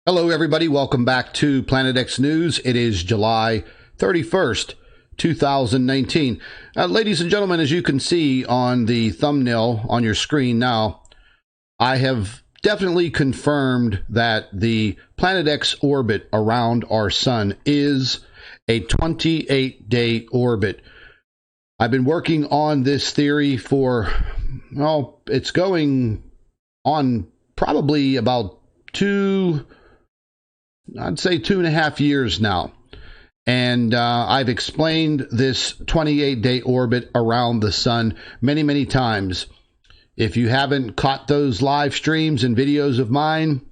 Hello, everybody. Welcome back to Planet X News. It is July 31st, 2019. Ladies and gentlemen, as you can see on the thumbnail on your screen now, I have definitely confirmed that the Planet X orbit around our sun is a 28-day orbit. I've been working on this theory for, well, it's going on probably about I'd say 2.5 years now. And I've explained this 28-day orbit around the sun many, many times. If you haven't caught those live streams and videos of mine,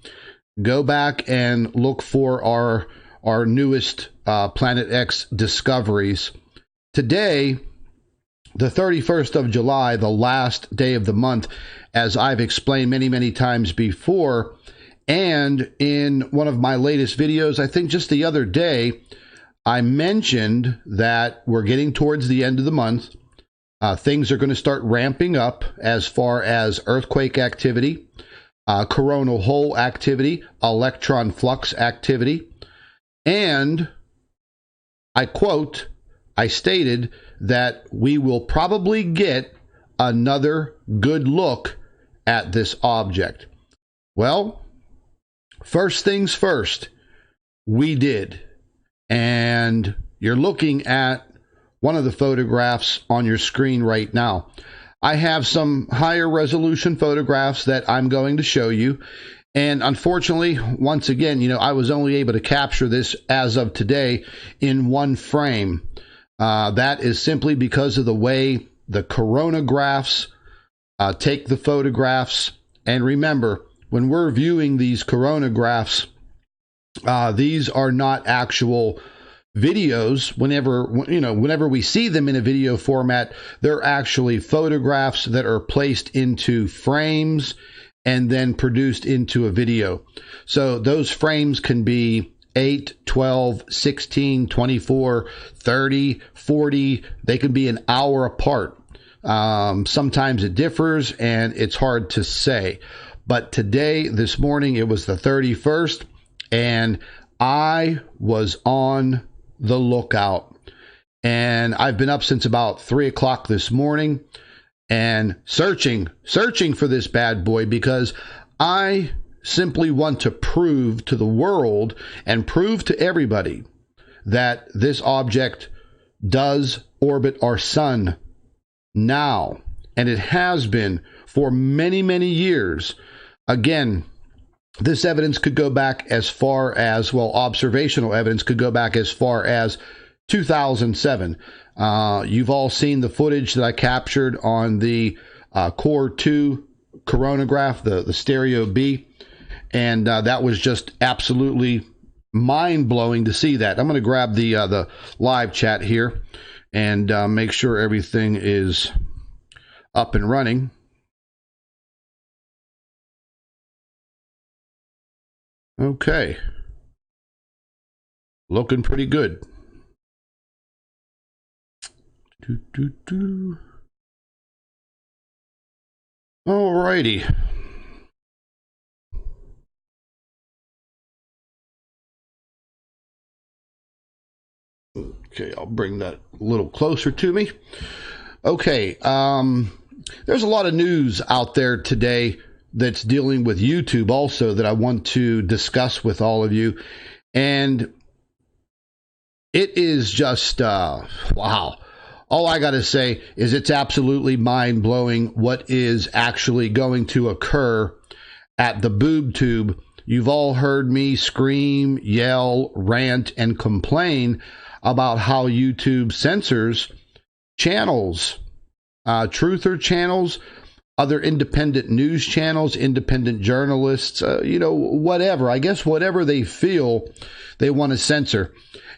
go back and look for our newest Planet X discoveries. Today, the 31st of July, the last day of the month, as I've explained many, many times before, and in one of my latest videos, I think just the other day, I mentioned that we're getting towards the end of the month. Things are going to start ramping up as far as earthquake activity, coronal hole activity, electron flux activity. And I quote, I stated that we will probably get another good look at this object. Well, first things first, we did. And you're looking at one of the photographs on your screen right now. I have some higher resolution photographs that I'm going to show you. And unfortunately, once again, I was only able to capture this as of today in one frame. That is simply because of the way the coronagraphs take the photographs. And remember, when we're viewing these coronagraphs, these are not actual videos. Whenever we see them in a video format, they're actually photographs that are placed into frames and then produced into a video. So those frames can be 8, 12, 16, 24, 30, 40. They can be an hour apart. Sometimes it differs and it's hard to say. But today, this morning, it was the 31st, and I was on the lookout. And I've been up since about 3 o'clock this morning and searching for this bad boy, because I simply want to prove to the world and prove to everybody that this object does orbit our sun now. And it has been for many, many years. Again, this evidence could go back as far as, observational evidence could go back as far as 2007. You've all seen the footage that I captured on the Core 2 coronagraph, the Stereo B, and that was just absolutely mind-blowing to see that. I'm going to grab the live chat here and make sure everything is up and running. Okay. Looking pretty good. All righty. Okay, I'll bring that a little closer to me. Okay, there's a lot of news out there today that's dealing with YouTube also that I want to discuss with all of you. And it is just, wow. All I got to say is it's absolutely mind-blowing what is actually going to occur at the boob tube. You've all heard me scream, yell, rant, and complain about how YouTube censors channels, truther channels, other independent news channels, independent journalists, whatever. I guess whatever they feel they want to censor.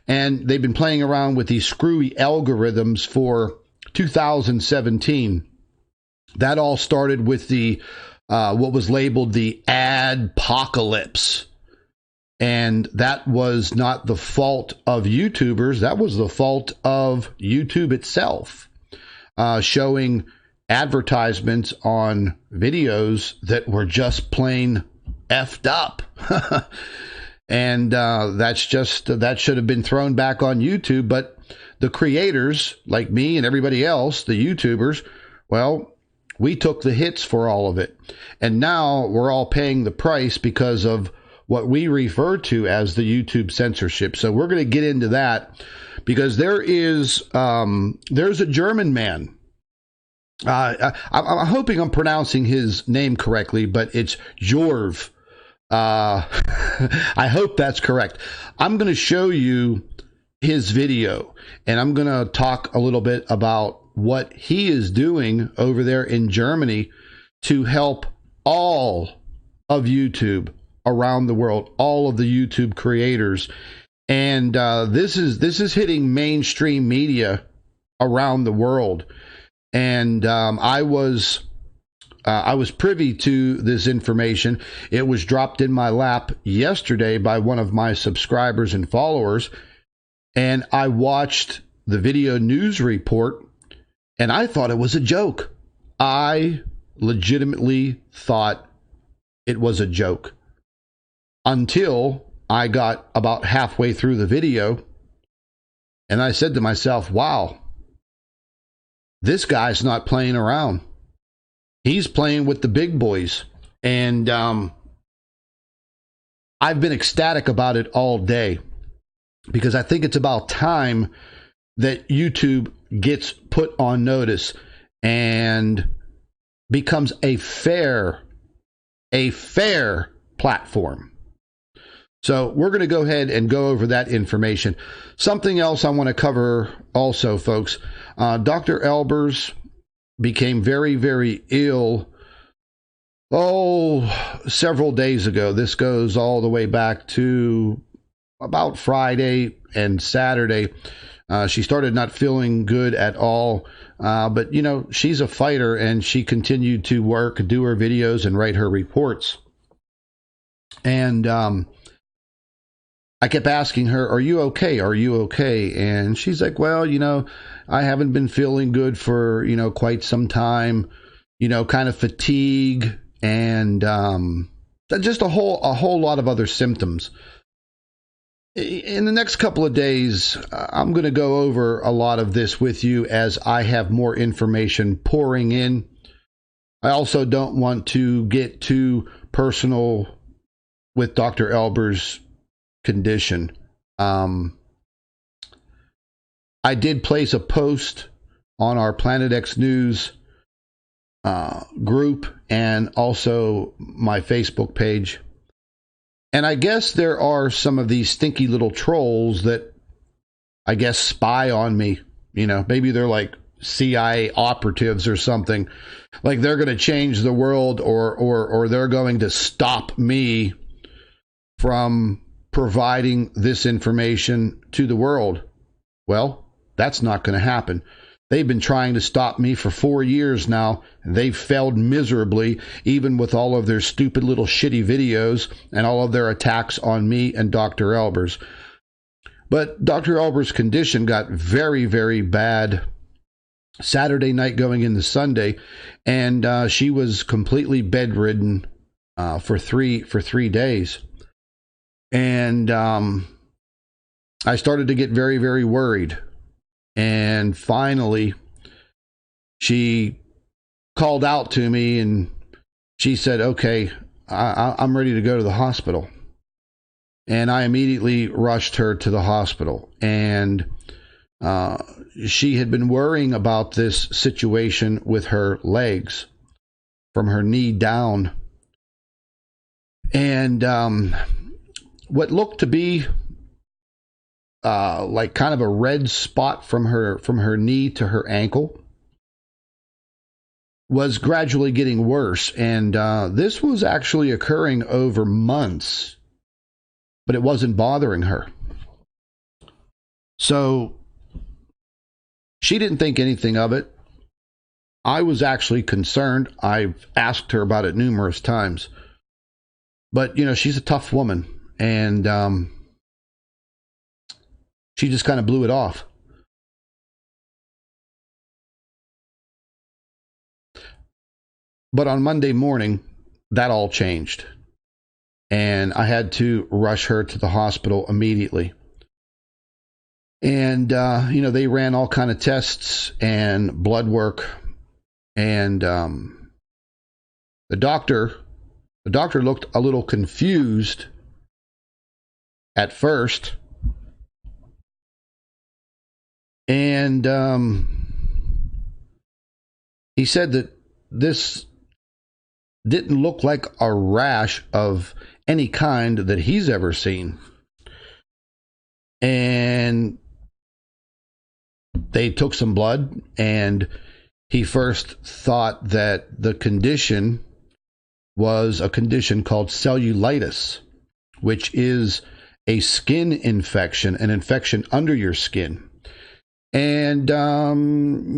And they've been playing around with these screwy algorithms for 2017. That all started with the what was labeled the adpocalypse. And that was not the fault of YouTubers. That was the fault of YouTube itself, showing advertisements on videos that were just plain effed up. And that should have been thrown back on YouTube. But the creators, like me and everybody else, the YouTubers, well, we took the hits for all of it. And now we're all paying the price because of what we refer to as the YouTube censorship. So we're going to get into that because there's a German man. I'm hoping I'm pronouncing his name correctly, but it's Jorv. I hope that's correct. I'm going to show you his video, and I'm going to talk a little bit about what he is doing over there in Germany to help all of YouTube around the world, all of the YouTube creators. And this is hitting mainstream media around the world. And I was privy to this information. It was dropped in my lap yesterday by one of my subscribers and followers, and I watched the video news report, and I thought it was a joke. I legitimately thought it was a joke until I got about halfway through the video, and I said to myself, wow, this guy's not playing around. He's playing with the big boys. And I've been ecstatic about it all day because I think it's about time that YouTube gets put on notice and becomes a fair platform. So we're going to go ahead and go over that information. Something else I want to cover also, folks. Dr. Albers became very, very ill, several days ago. This goes all the way back to about Friday and Saturday. She started not feeling good at all. But, you know, she's a fighter, and she continued to work, do her videos, and write her reports. And I kept asking her, are you okay? Are you okay? And she's like, well, you know, I haven't been feeling good for, you know, quite some time, you know, kind of fatigue and just a whole lot of other symptoms. In the next couple of days, I'm going to go over a lot of this with you as I have more information pouring in. I also don't want to get too personal with Dr. Albers' condition. I did place a post on our Planet X News group and also my Facebook page. And I guess there are some of these stinky little trolls that I guess spy on me. You know, maybe they're like CIA operatives or something. Like they're going to change the world or they're going to stop me from providing this information to the world. Well, that's not going to happen. They've been trying to stop me for 4 years now, and they've failed miserably, even with all of their stupid little shitty videos and all of their attacks on me and Dr. Albers. But Dr. Albers' condition got very, very bad Saturday night going into Sunday, and she was completely bedridden for three days. And I started to get very, very worried. And finally, she called out to me and she said, okay, I'm ready to go to the hospital. And I immediately rushed her to the hospital. And she had been worrying about this situation with her legs from her knee down. And what looked to be like kind of a red spot from her knee to her ankle was gradually getting worse. And this was actually occurring over months, but it wasn't bothering her. So she didn't think anything of it. I was actually concerned. I've asked her about it numerous times. But, you know, she's a tough woman. And she just kind of blew it off. But on Monday morning, that all changed. and I had to rush her to the hospital immediately. And, they ran all kind of tests and blood work. And the doctor looked a little confused at first. And he said that this didn't look like a rash of any kind that he's ever seen. And they took some blood, and he first thought that the condition was a condition called cellulitis, which is a skin infection, an infection under your skin. And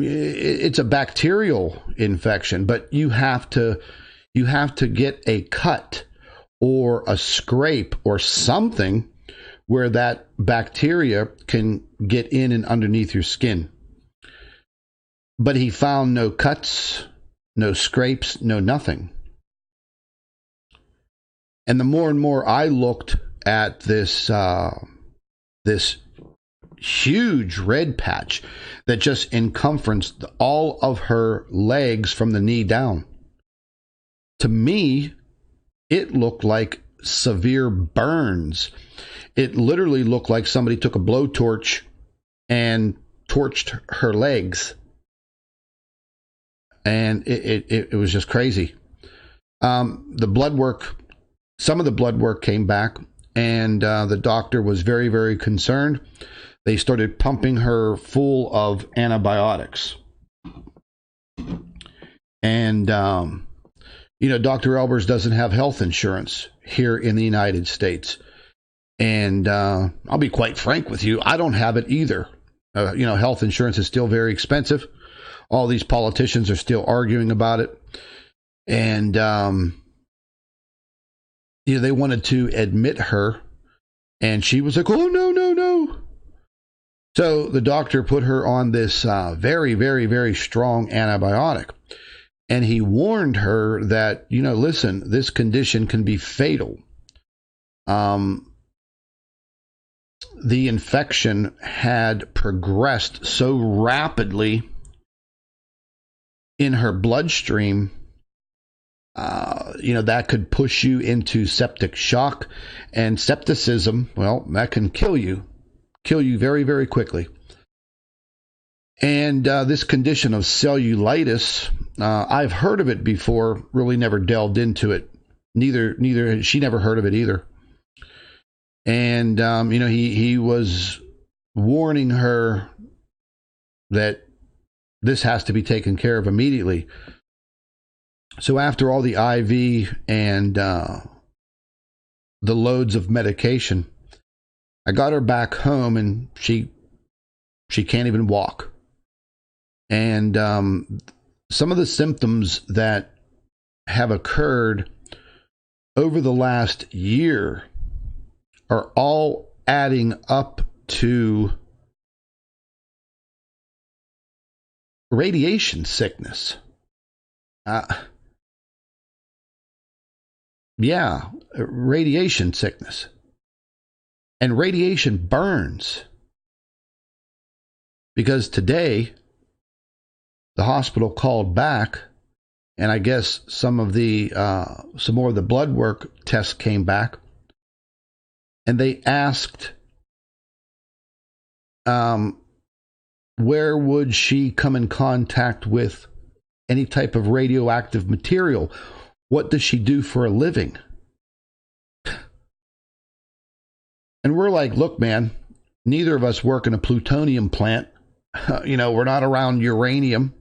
it's a bacterial infection, but you have to get a cut or a scrape or something where that bacteria can get in and underneath your skin. But he found no cuts, no scrapes, no nothing. And the more and more I looked at this huge red patch that just encompassed all of her legs from the knee down, to me, it looked like severe burns. It literally looked like somebody took a blowtorch and torched her legs. And it was just crazy. The blood work, some of the blood work came back, and the doctor was very, very concerned. They started pumping her full of antibiotics. And, Dr. Albers doesn't have health insurance here in the United States. And I'll be quite frank with you, I don't have it either. Health insurance is still very expensive. All these politicians are still arguing about it. And, they wanted to admit her. And she was like, oh, no, no, no. So the doctor put her on this very, very, very strong antibiotic. And he warned her that, listen, this condition can be fatal. The infection had progressed so rapidly in her bloodstream, that could push you into septic shock, and septicism, well, that can kill you very, very quickly. And this condition of cellulitis, I've heard of it before, really never delved into it. Neither she never heard of it either. And, he was warning her that this has to be taken care of immediately. So after all the IV and the loads of medication, I got her back home, and she can't even walk. And some of the symptoms that have occurred over the last year are all adding up to radiation sickness. Radiation sickness. And radiation burns. Because today, the hospital called back, and I guess some more of the blood work tests came back, and they asked, where would she come in contact with any type of radioactive material? What does she do for a living? And we're like, look, man, neither of us work in a plutonium plant. We're not around uranium.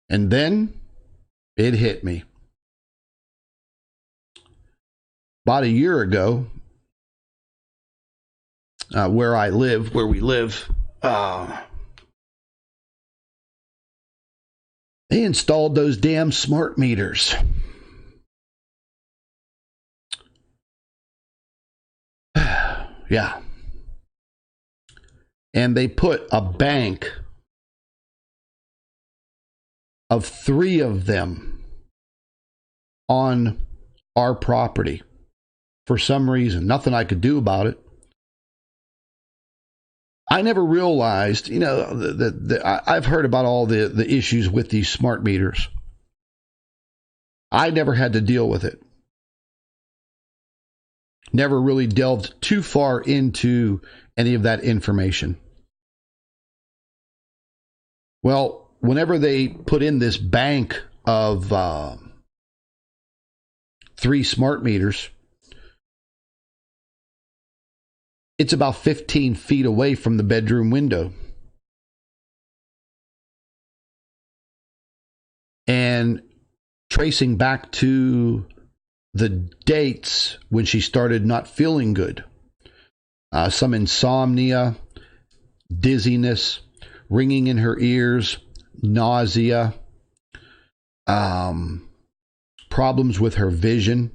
And then it hit me. About a year ago, where we live, they installed those damn smart meters. Yeah. And they put a bank of 3 of them on our property. for some reason. Nothing I could do about it. I never realized, that I've heard about all the issues with these smart meters. I never had to deal with it. Never really delved too far into any of that information. Well, whenever they put in this bank of 3 smart meters, it's about 15 feet away from the bedroom window. And tracing back to the dates when she started not feeling good, some insomnia, dizziness, ringing in her ears, nausea, problems with her vision,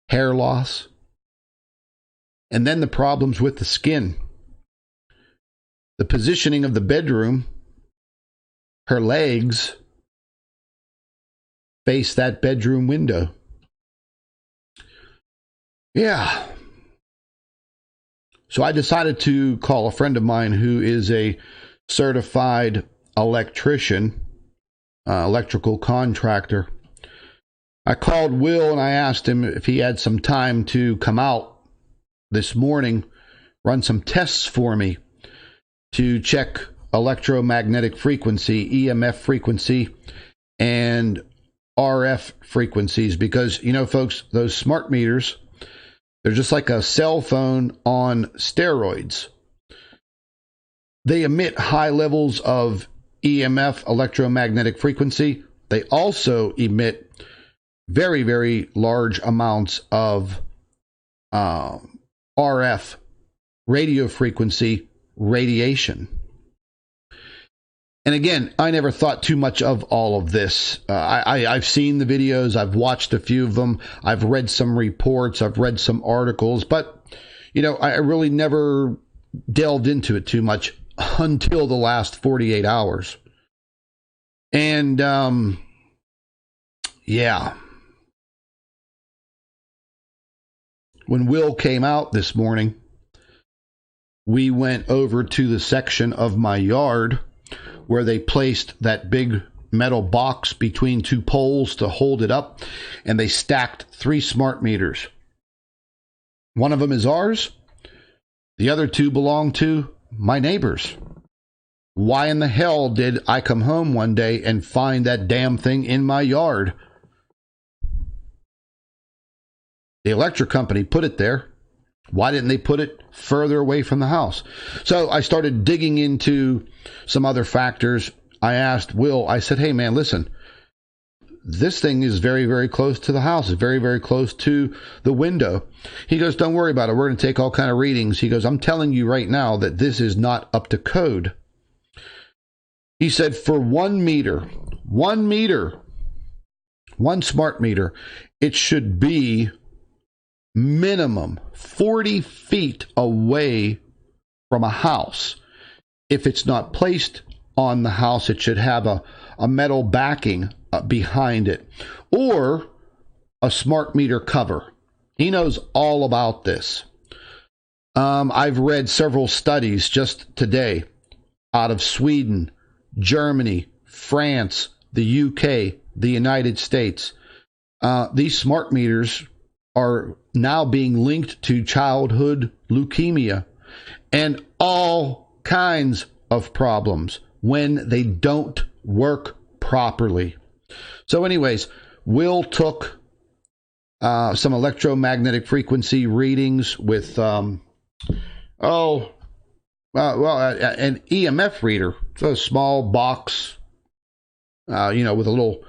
hair loss, and then the problems with the skin. The positioning of the bedroom, her legs face that bedroom window. Yeah. So I decided to call a friend of mine who is a certified electrician, electrical contractor. I called Will and I asked him if he had some time to come out this morning, run some tests for me to check electromagnetic frequency, EMF frequency, and RF frequencies. Because, folks, those smart meters, they're just like a cell phone on steroids. They emit high levels of EMF, electromagnetic frequency. They also emit very, very large amounts of RF, radio frequency radiation. And again, I never thought too much of all of this. I've seen the videos. I've watched a few of them. I've read some reports. I've read some articles. But, I really never delved into it too much until the last 48 hours. And, yeah. When Will came out this morning, we went over to the section of my yard where they placed that big metal box between 2 poles to hold it up, and they stacked 3 smart meters. One of them is ours. The other 2 belong to my neighbors. Why in the hell did I come home one day and find that damn thing in my yard? The electric company put it there. Why didn't they put it further away from the house? So I started digging into some other factors. I asked Will, I said, hey man, listen, this thing is very, very close to the house. It's very, very close to the window. He goes, don't worry about it. We're going to take all kind of readings. He goes, I'm telling you right now that this is not up to code. He said for 1 meter, 1 smart meter, it should be minimum 40 feet away from a house. If it's not placed on the house, it should have a metal backing behind it, or a smart meter cover. He knows all about this. I've read several studies just today out of Sweden, Germany, France, the UK, the United States. These smart meters are now being linked to childhood leukemia and all kinds of problems when they don't work properly. So anyways, Will took some electromagnetic frequency readings with an EMF reader. So a small box, with a little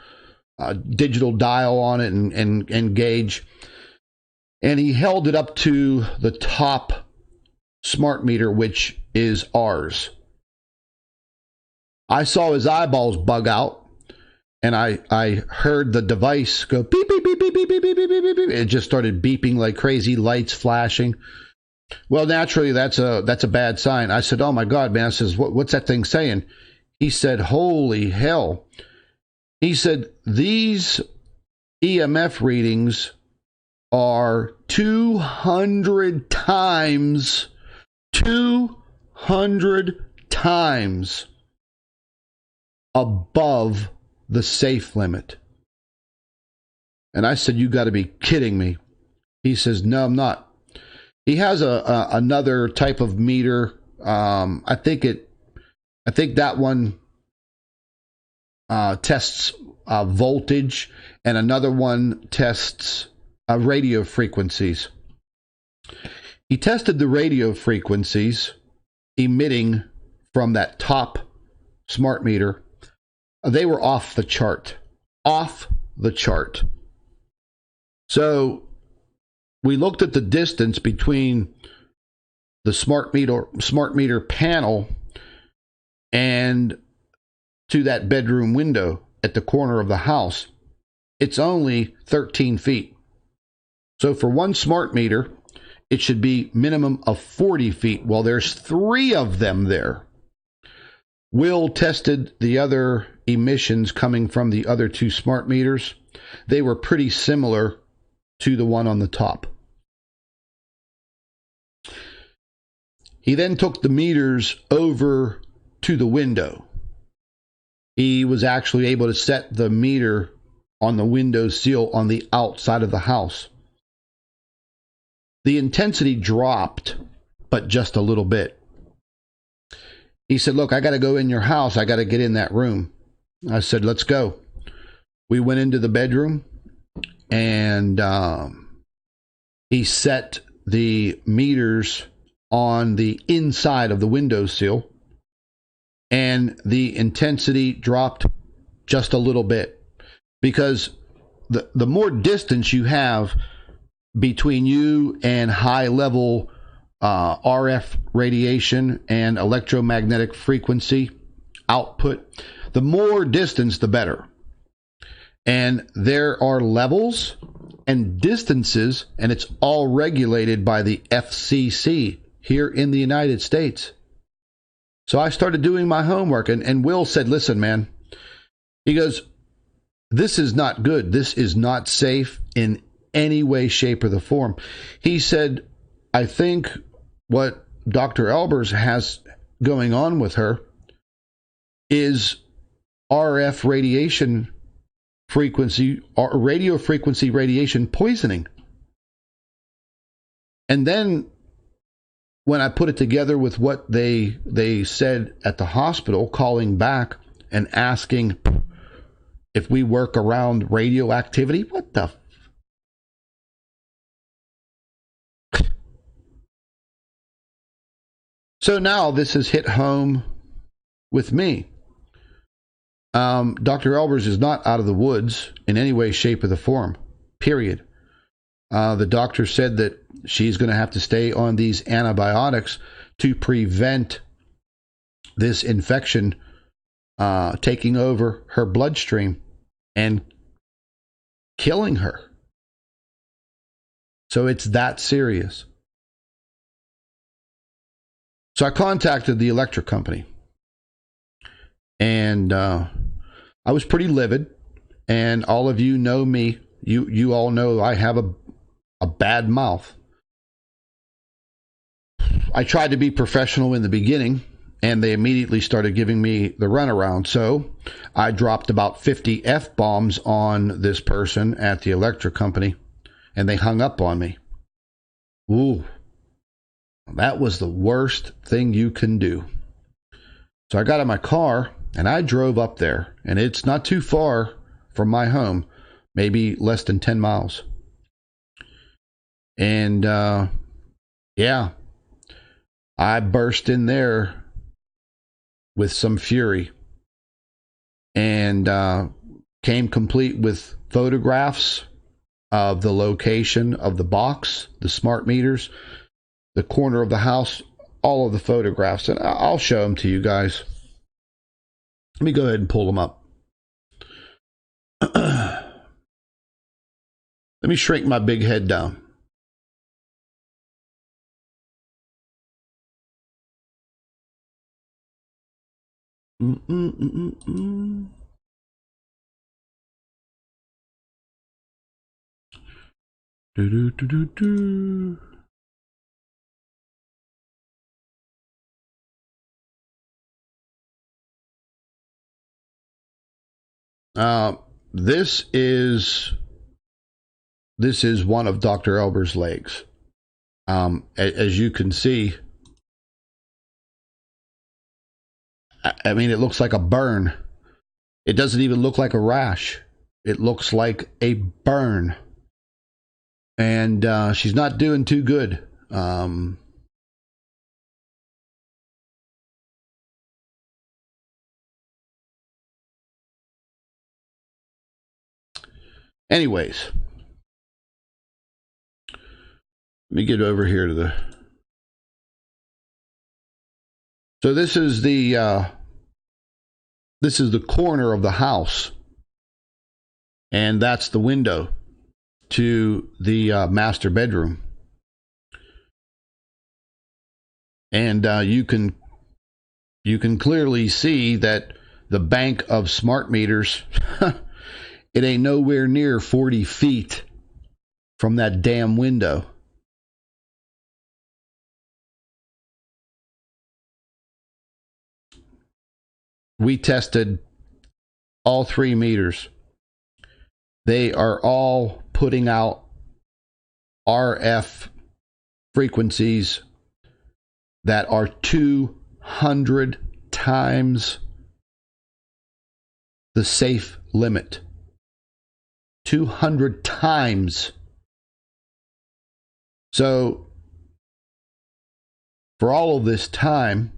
digital dial on it and gauge. And he held it up to the top smart meter, which is ours. I saw his eyeballs bug out, and I heard the device go beep, beep, beep, beep, beep, beep, beep, beep, beep, beep. It just started beeping like crazy, lights flashing. Well, naturally, that's a bad sign. I said, oh, my God, man. I says, what's that thing saying? He said, holy hell. He said, these EMF readings are 200 times 200 times above the safe limit. And I said, you got to be kidding me. He says, no, I'm not. He has another type of meter. I think that one tests voltage, and another one tests radio frequencies. He tested the radio frequencies emitting from that top smart meter. They were off the chart. Off the chart. So we looked at the distance between the smart meter panel and to that bedroom window at the corner of the house. It's only 13 feet. So for one smart meter, it should be minimum of 40 feet. Well, there's 3 of them there. Will tested the other emissions coming from the other 2 smart meters. They were pretty similar to the one on the top. He then took the meters over to the window. He was actually able to set the meter on the window sill on the outside of the house. The intensity dropped, but just a little bit. He said, look, I got to go in your house. I got to get in that room. I said, let's go. We went into the bedroom, and he set the meters on the inside of the windowsill, and the intensity dropped just a little bit, because the more distance you have between you and high level RF radiation and electromagnetic frequency output, the more distance, the better. And there are levels and distances, and it's all regulated by the FCC here in the United States. So I started doing my homework, and Will said, listen, man, he goes, this is not good. This is not safe in any way, shape, or the form. He said, I think what Dr. Albers has going on with her is RF radiation frequency, or radio frequency radiation poisoning. And then when I put it together with what they said at the hospital, calling back and asking if we work around radioactivity, what the So now this has hit home with me. Dr. Albers is not out of the woods in any way, shape, or the form, period. The doctor said that she's going to have to stay on these antibiotics to prevent this infection taking over her bloodstream and killing her. So it's that serious. So I contacted the electric company, and I was pretty livid. And all of you know me. You all know I have a bad mouth. I tried to be professional in the beginning, and they immediately started giving me the runaround. So I dropped about 50 F-bombs on this person at the electric company, and they hung up on me. Ooh. That was the worst thing you can do. So I got in my car and I drove up there, and it's not too far from my home, maybe less than 10 miles. And yeah, I burst in there with some fury, and came complete with photographs of the location of the box, the smart meters, the corner of the house, all of the photographs. And I'll show them to you guys. Let me go ahead and pull them up. Let me shrink my big head down. Do, do, do, do, do. This is one of Dr. Albers' legs. As you can see, I mean, it looks like a burn. It doesn't even look like a rash. It looks like a burn. And she's not doing too good. Anyways, let me get over here to the... So this is the corner of the house, and that's the window to the master bedroom. And you can clearly see that the bank of smart meters, it ain't nowhere near 40 feet from that damn window. We tested all 3 meters. They are all putting out RF frequencies that are 200 times the safe limit. 200 times. So, for all of this time,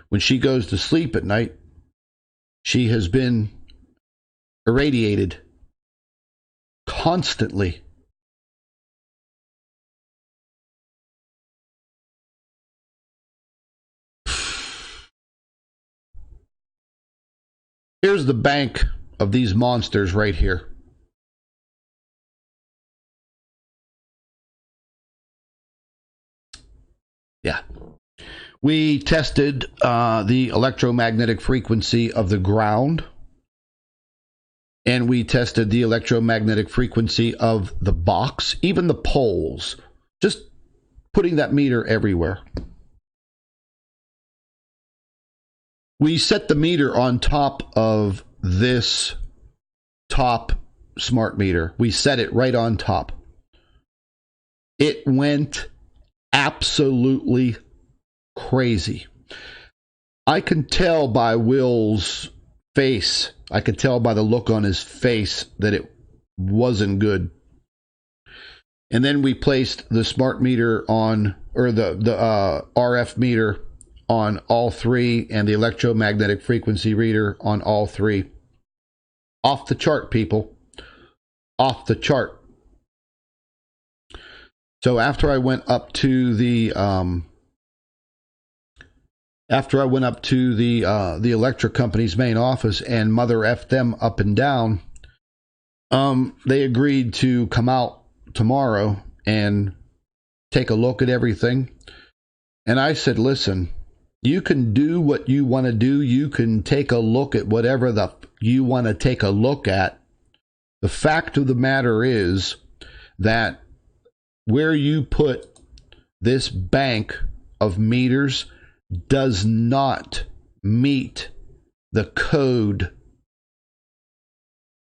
when she goes to sleep at night, she has been irradiated constantly. Here's the bank of these monsters right here. Yeah. We tested the electromagnetic frequency of the ground, and we tested the electromagnetic frequency of the box, even the poles, just putting that meter everywhere. We set the meter on top of this top smart meter. We set it right on top. It went absolutely crazy. I can tell by Will's face, I could tell by the look on his face that it wasn't good. And then we placed the smart meter on, or the RF meter on all 3, and the electromagnetic frequency reader on all 3. Off the chart, people. Off the chart. So after I went up to the electric company's main office and mother effed them up and down, they agreed to come out tomorrow and take a look at everything. And I said, listen, you can do what you want to do. You can take a look at whatever you want to take a look at. The fact of the matter is that where you put this bank of meters does not meet the code.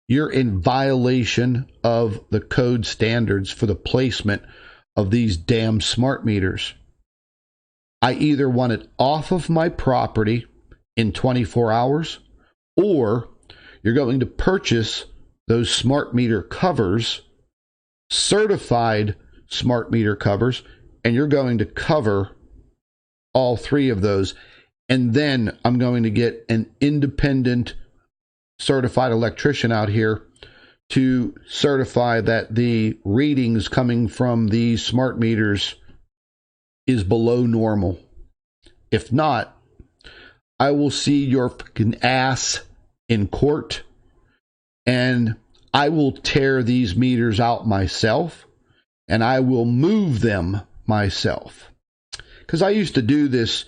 You're in violation of the code standards for the placement of these damn smart meters. I either want it off of my property in 24 hours, or you're going to purchase those smart meter covers, certified smart meter covers, and you're going to cover all 3 of those. And then I'm going to get an independent certified electrician out here to certify that the readings coming from these smart meters is below normal. If not, I will see your fucking ass in court, and I will tear these meters out myself, and I will move them myself. Because I used to do this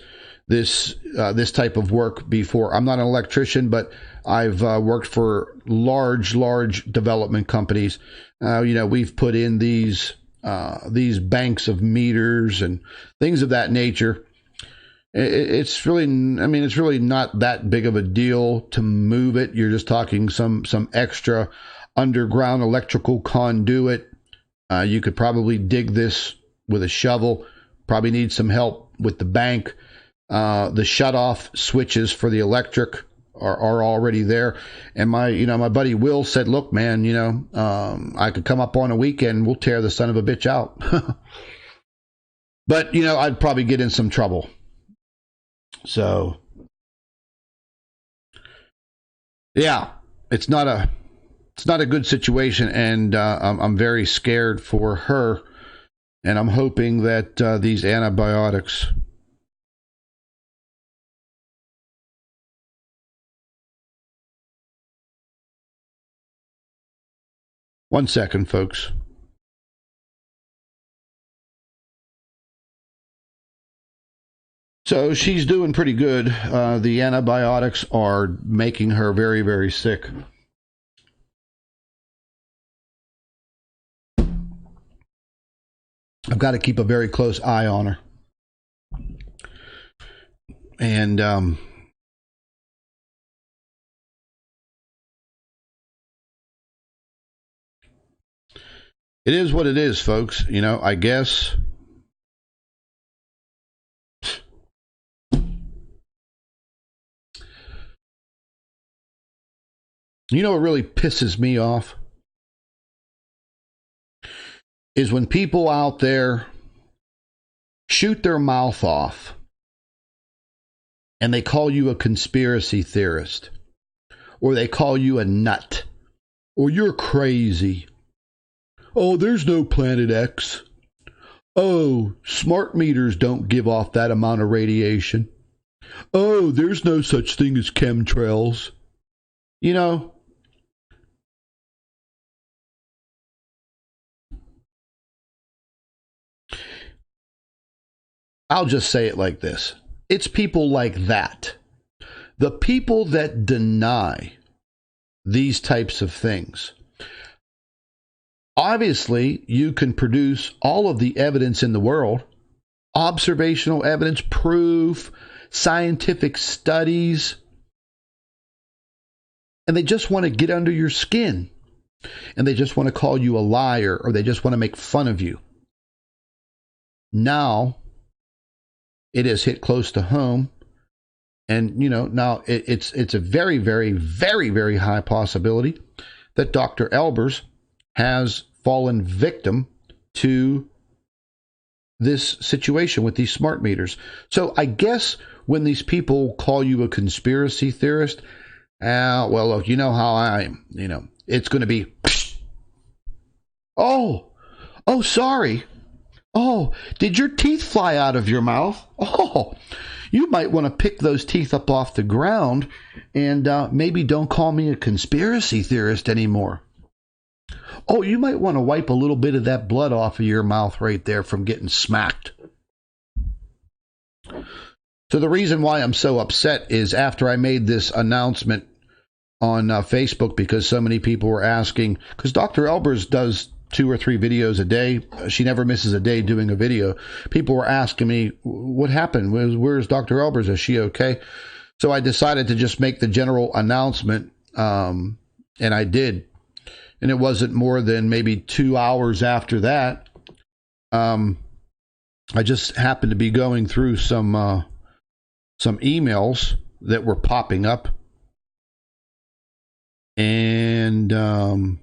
type of work before. I'm not an electrician, but I've worked for large development companies. We've put in these banks of meters and things of that nature. It's really not that big of a deal to move it. You're just talking some extra underground electrical conduit. You could probably dig this with a shovel. Probably need some help with the bank. The shutoff switches for the electric are already there. And my buddy Will said, look, man, I could come up on a weekend. We'll tear the son of a bitch out. But, I'd probably get in some trouble. So, yeah, it's not a good situation. And I'm very scared for her. And I'm hoping that these antibiotics... One second, folks. So she's doing pretty good. The antibiotics are making her very, very sick. I've got to keep a very close eye on her. And it is what it is, folks. I guess. What really pisses me off is when people out there shoot their mouth off and they call you a conspiracy theorist, or they call you a nut, or you're crazy. Oh, there's no Planet X. Oh, smart meters don't give off that amount of radiation. Oh, there's no such thing as chemtrails. I'll just say it like this. It's people like that. The people that deny these types of things. Obviously, you can produce all of the evidence in the world, observational evidence, proof, scientific studies, and they just want to get under your skin, and they just want to call you a liar, or they just want to make fun of you. Now, it has hit close to home, and now it's a very, very, very, very high possibility that Dr. Albers has fallen victim to this situation with these smart meters. So I guess when these people call you a conspiracy theorist, well, look, you know how I am. It's going to be, oh, sorry. Oh, did your teeth fly out of your mouth? Oh, you might want to pick those teeth up off the ground and maybe don't call me a conspiracy theorist anymore. Oh, you might want to wipe a little bit of that blood off of your mouth right there from getting smacked. So the reason why I'm so upset is after I made this announcement on Facebook, because so many people were asking, because Dr. Albers does 2 or 3 videos a day. She never misses a day doing a video. People were asking me, what happened? Where's Dr. Albers? Is she okay? So I decided to just make the general announcement, and I did. And it wasn't more than maybe 2 hours after that. I just happened to be going through some emails that were popping up. And a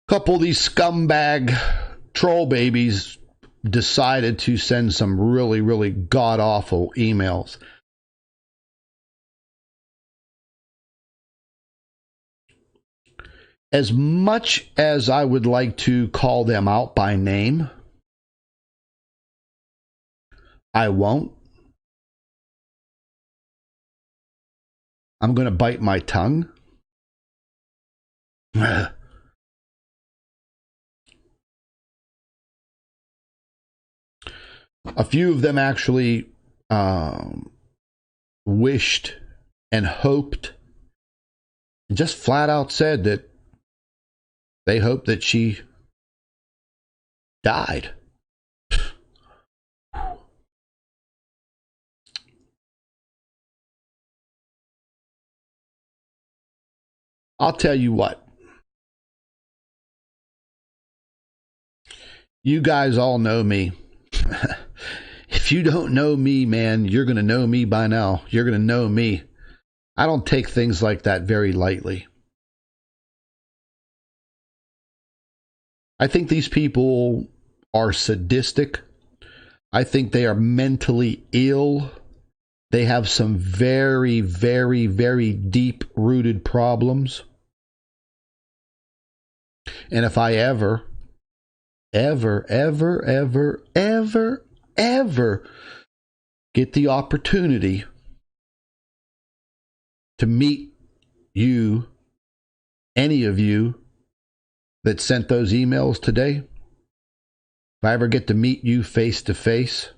couple of these scumbag troll babies decided to send some really, really god-awful emails. As much as I would like to call them out by name, I won't. I'm going to bite my tongue. A few of them actually um, wished and hoped, and just flat out said that they hoped that she died. I'll tell you what. You guys all know me. If you don't know me, man, you're going to know me by now. You're going to know me. I don't take things like that very lightly. I think these people are sadistic. I think they are mentally ill. They have some very, very, very deep-rooted problems. And if I ever get the opportunity to meet you, any of you that sent those emails today, if I ever get to meet you face to face,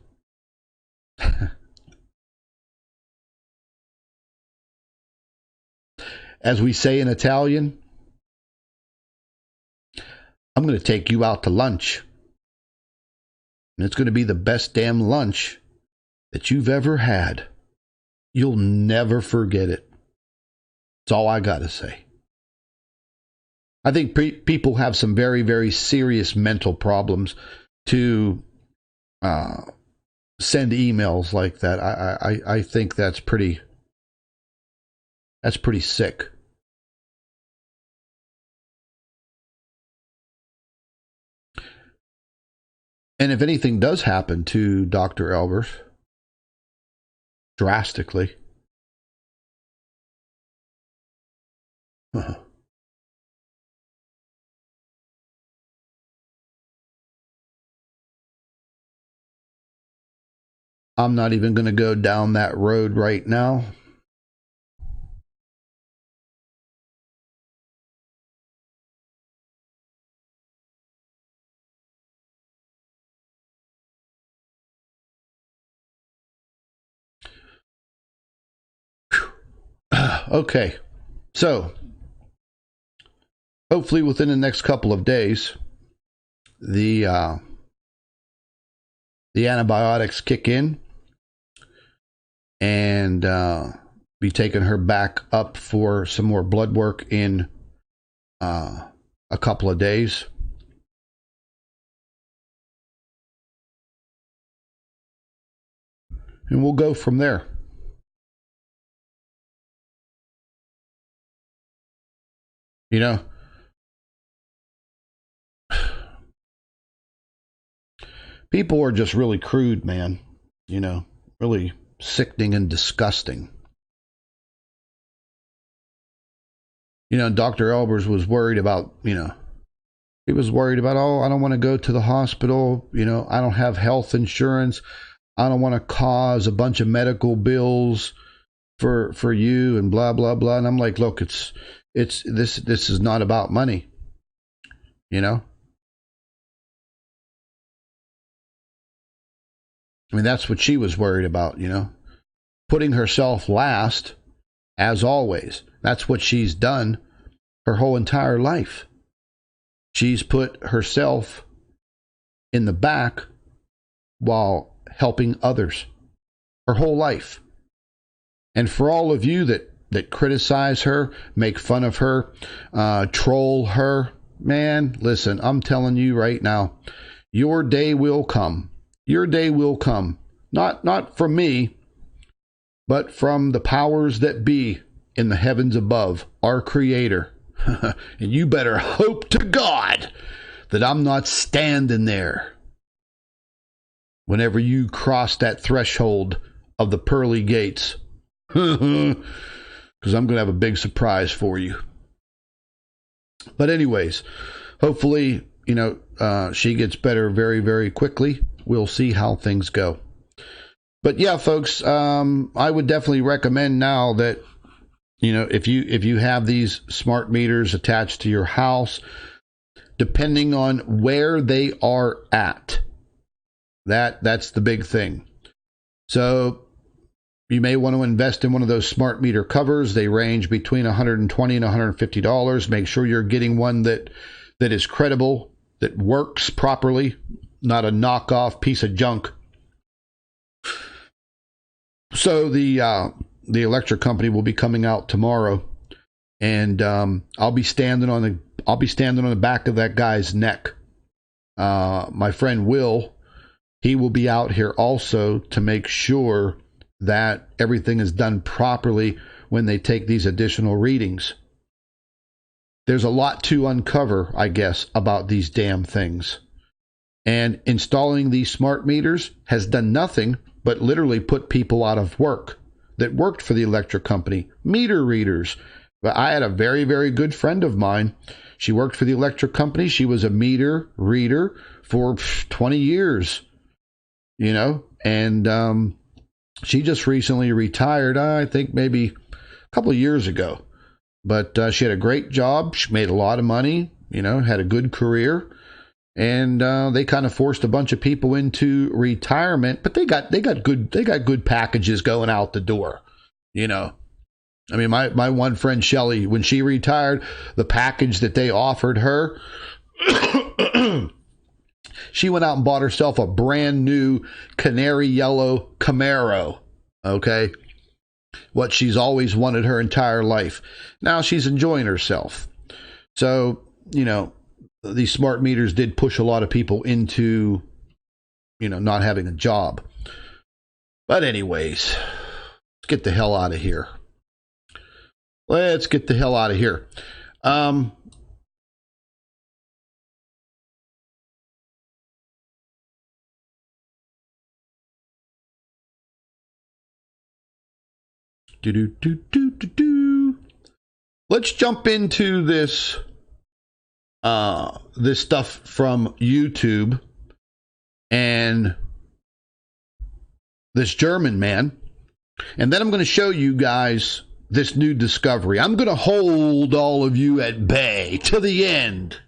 as we say in Italian, I'm going to take you out to lunch. And it's going to be the best damn lunch that you've ever had. You'll never forget it. That's all I got to say. I think people have some very, very serious mental problems to send emails like that. I think that's pretty sick. And if anything does happen to Dr. Albers, drastically, I'm not even going to go down that road right now. Okay, so hopefully within the next couple of days, the antibiotics kick in and be taking her back up for some more blood work in a couple of days. And we'll go from there. You know, people are just really crude, man. You know, really sickening and disgusting. You know, Dr. Albers was worried about, he was worried about, I don't want to go to the hospital. I don't have health insurance. I don't want to cause a bunch of medical bills for you and blah, blah, blah. And I'm like, look, this is not about money. I mean, that's what she was worried about, putting herself last, as always. That's what she's done her whole entire life. She's put herself in the back while helping others her whole life. And for all of you that criticize her, make fun of her, troll her, man, listen, I'm telling you right now, your day will come. Your day will come. Not from me, but from the powers that be in the heavens above, our Creator. And you better hope to God that I'm not standing there whenever you cross that threshold of the pearly gates. Because I'm going to have a big surprise for you. But anyways, hopefully, she gets better very, very quickly. We'll see how things go. But yeah, folks, I would definitely recommend now that, if you have these smart meters attached to your house, depending on where they are at, that's the big thing. So you may want to invest in one of those smart meter covers. They range between $120 and $150. Make sure you're getting one that is credible, that works properly, not a knockoff piece of junk. So the electric company will be coming out tomorrow, and I'll be standing on the back of that guy's neck. My friend Will, he will be out here also to make sure that everything is done properly when they take these additional readings. There's a lot to uncover, I guess, about these damn things. And installing these smart meters has done nothing but literally put people out of work that worked for the electric company. Meter readers. But I had a very, very good friend of mine. She worked for the electric company. She was a meter reader for 20 years, you know, and she just recently retired, I think maybe a couple of years ago. But she had a great job. She made a lot of money, you know, had a good career. And they kind of forced a bunch of people into retirement, but they got good packages going out the door, you know. I mean, my one friend Shelly, when she retired, the package that they offered her, she went out and bought herself a brand new canary yellow Camaro. Okay, what she's always wanted her entire life. Now she's enjoying herself. So, you know, these smart meters did push a lot of people into, you know, not having a job. But anyways, let's get the hell out of here. Let's get the hell out of here. Let's jump into this this stuff from YouTube and this German man. And then I'm going to show you guys this new discovery. I'm going to hold all of you at bay to the end.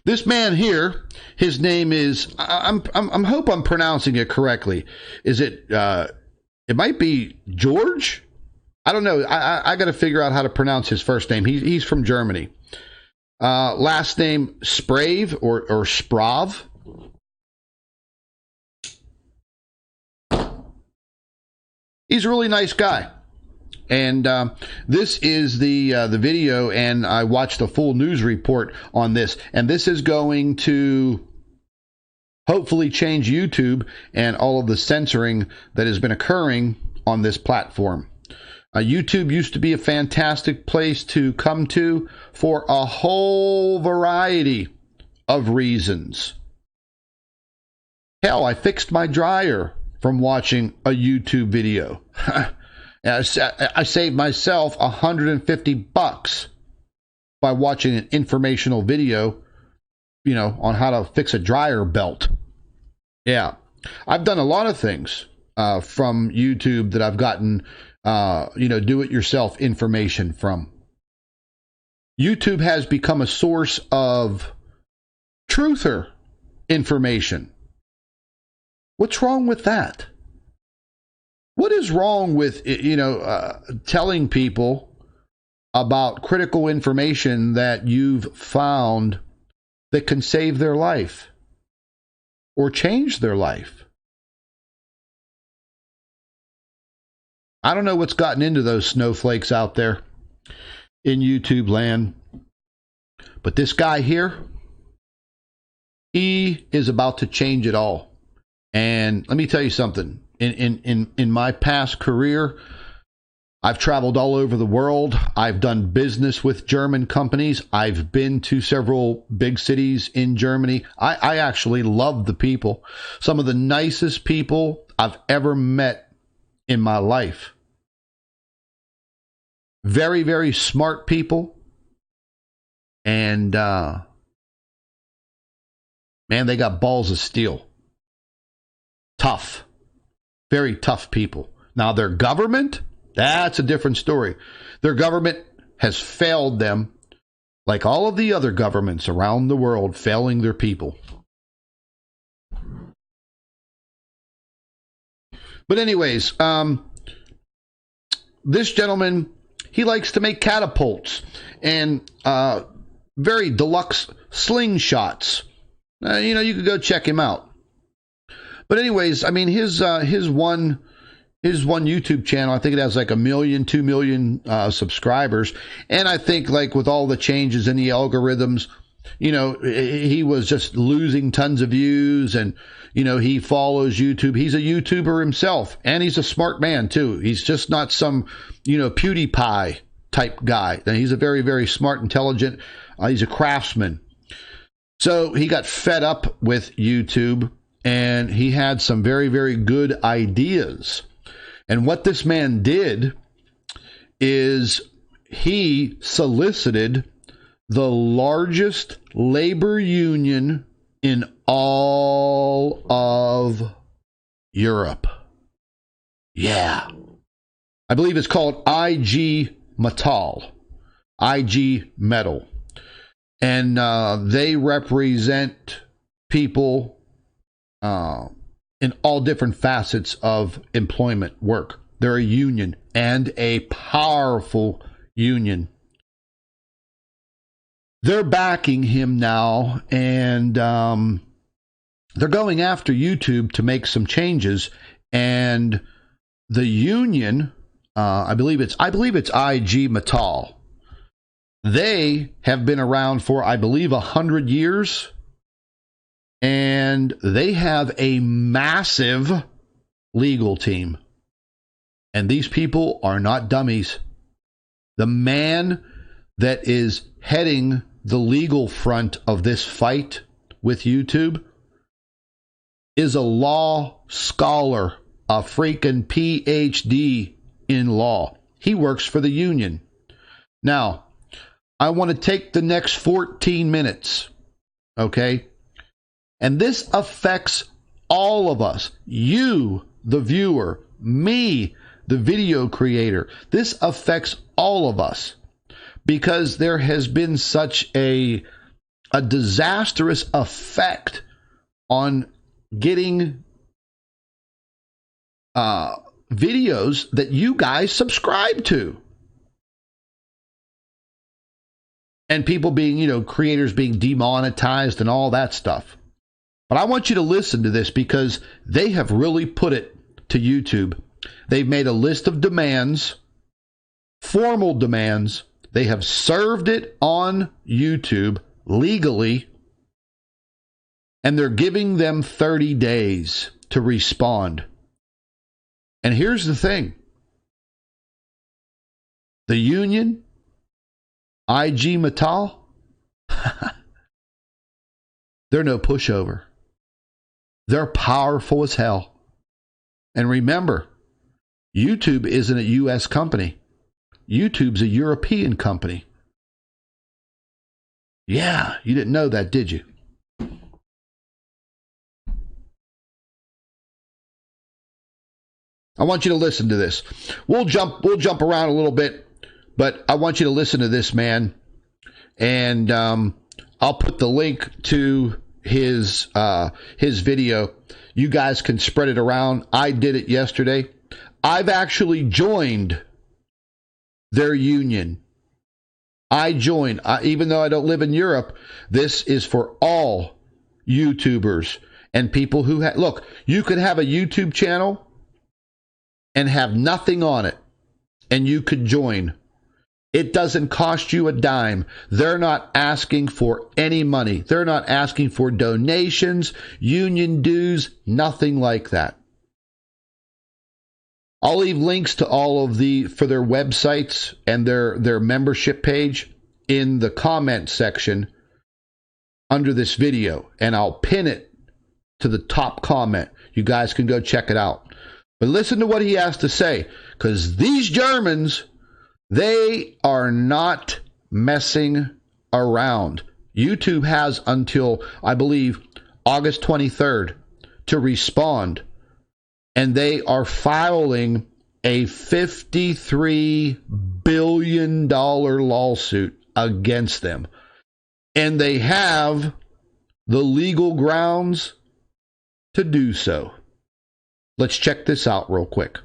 This man here, his name is, I'm hope I'm pronouncing it correctly. Is it, it might be George? I don't know. I got to figure out how to pronounce his first name. He's from Germany. Last name Sprave or Sprav. He's a really nice guy. And this is the video, and I watched a full news report on this. And this is going to hopefully change YouTube and all of the censoring that has been occurring on this platform. YouTube used to be a fantastic place to come to for a whole variety of reasons. Hell, I fixed my dryer from watching a YouTube video. I saved myself $150 by watching an informational video, you know, on how to fix a dryer belt. Yeah, I've done a lot of things from YouTube that I've gotten, you know, do-it-yourself information from. YouTube has become a source of truther information. What's wrong with that? What is wrong with, you know, telling people about critical information that you've found that can save their life or change their life? I don't know what's gotten into those snowflakes out there in YouTube land, but this guy here, he is about to change it all. And let me tell you something. In my past career, I've traveled all over the world. I've done business with German companies. I've been to several big cities in Germany. I actually love the people. Some of the nicest people I've ever met in my life. Very, very smart people. And, man, they got balls of steel. Tough. Very tough people. Now, their government, that's a different story. Their government has failed them like all of the other governments around the world failing their people. But anyways, this gentleman, he likes to make catapults and very deluxe slingshots. You could go check him out. But anyways, I mean, his one YouTube channel, I think it has like 1 million, 2 million subscribers. And I think like with all the changes in the algorithms, he was just losing tons of views, and, he follows YouTube. He's a YouTuber himself, and he's a smart man too. He's just not some, PewDiePie type guy. He's a very, very smart, intelligent, he's a craftsman. So he got fed up with YouTube, and he had some very, very good ideas. And what this man did is he solicited the largest labor union in all of Europe. Yeah. I believe it's called IG Metall. IG Metal. And they represent people in all different facets of employment work. They're a union, and a powerful union. They're backing him now, and they're going after YouTube to make some changes. And the union, I believe it's IG Metall. They have been around for, I believe, 100 years. And they have a massive legal team. And these people are not dummies. The man that is heading the legal front of this fight with YouTube is a law scholar, a freaking PhD in law. He works for the union. Now, I want to take the next 14 minutes, okay? And this affects all of us. You, the viewer, me, the video creator. This affects all of us because there has been such a disastrous effect on getting videos that you guys subscribe to. And people being, creators being demonetized and all that stuff. But I want you to listen to this because they have really put it to YouTube. They've made a list of demands, formal demands. They have served it on YouTube legally, and they're giving them 30 days to respond. And here's the thing. The union, IG Metall, they're no pushover. They're powerful as hell. And remember, YouTube isn't a U.S. company. YouTube's a European company. Yeah, you didn't know that, did you? I want you to listen to this. We'll jump around a little bit, but I want you to listen to this man. And I'll put the link to his video. You guys can spread it around. I did it yesterday. I've actually joined their union. I joined, even though I don't live in Europe. This is for all YouTubers and people who look, you could have a YouTube channel and have nothing on it, and you could join. It doesn't cost you a dime. They're not asking for any money. They're not asking for donations, union dues, nothing like that. I'll leave links to all of for their websites and their membership page in the comment section under this video, and I'll pin it to the top comment. You guys can go check it out. But listen to what he has to say, because these Germans, they are not messing around. YouTube has until, I believe, August 23rd to respond. And they are filing a $53 billion lawsuit against them. And they have the legal grounds to do so. Let's check this out real quick.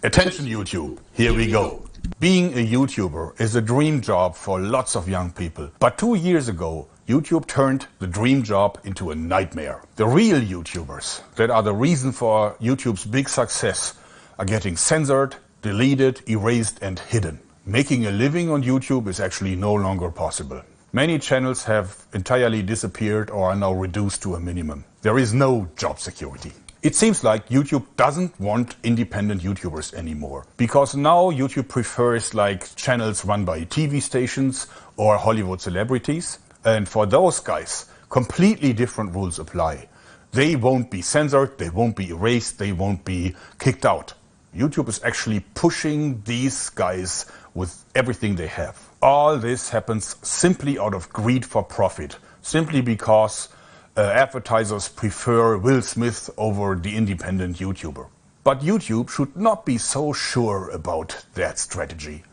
Attention YouTube, here we go. Being a YouTuber is a dream job for lots of young people. But 2 years ago, YouTube turned the dream job into a nightmare. The real YouTubers that are the reason for YouTube's big success are getting censored, deleted, erased and hidden. Making a living on YouTube is actually no longer possible. Many channels have entirely disappeared or are now reduced to a minimum. There is no job security. It seems like YouTube doesn't want independent YouTubers anymore, because now YouTube prefers like channels run by TV stations or Hollywood celebrities, and for those guys completely different rules apply. They won't be censored, they won't be erased, they won't be kicked out. YouTube is actually pushing these guys with everything they have. All this happens simply out of greed for profit, simply because advertisers prefer Will Smith over the independent YouTuber. But YouTube should not be so sure about that strategy.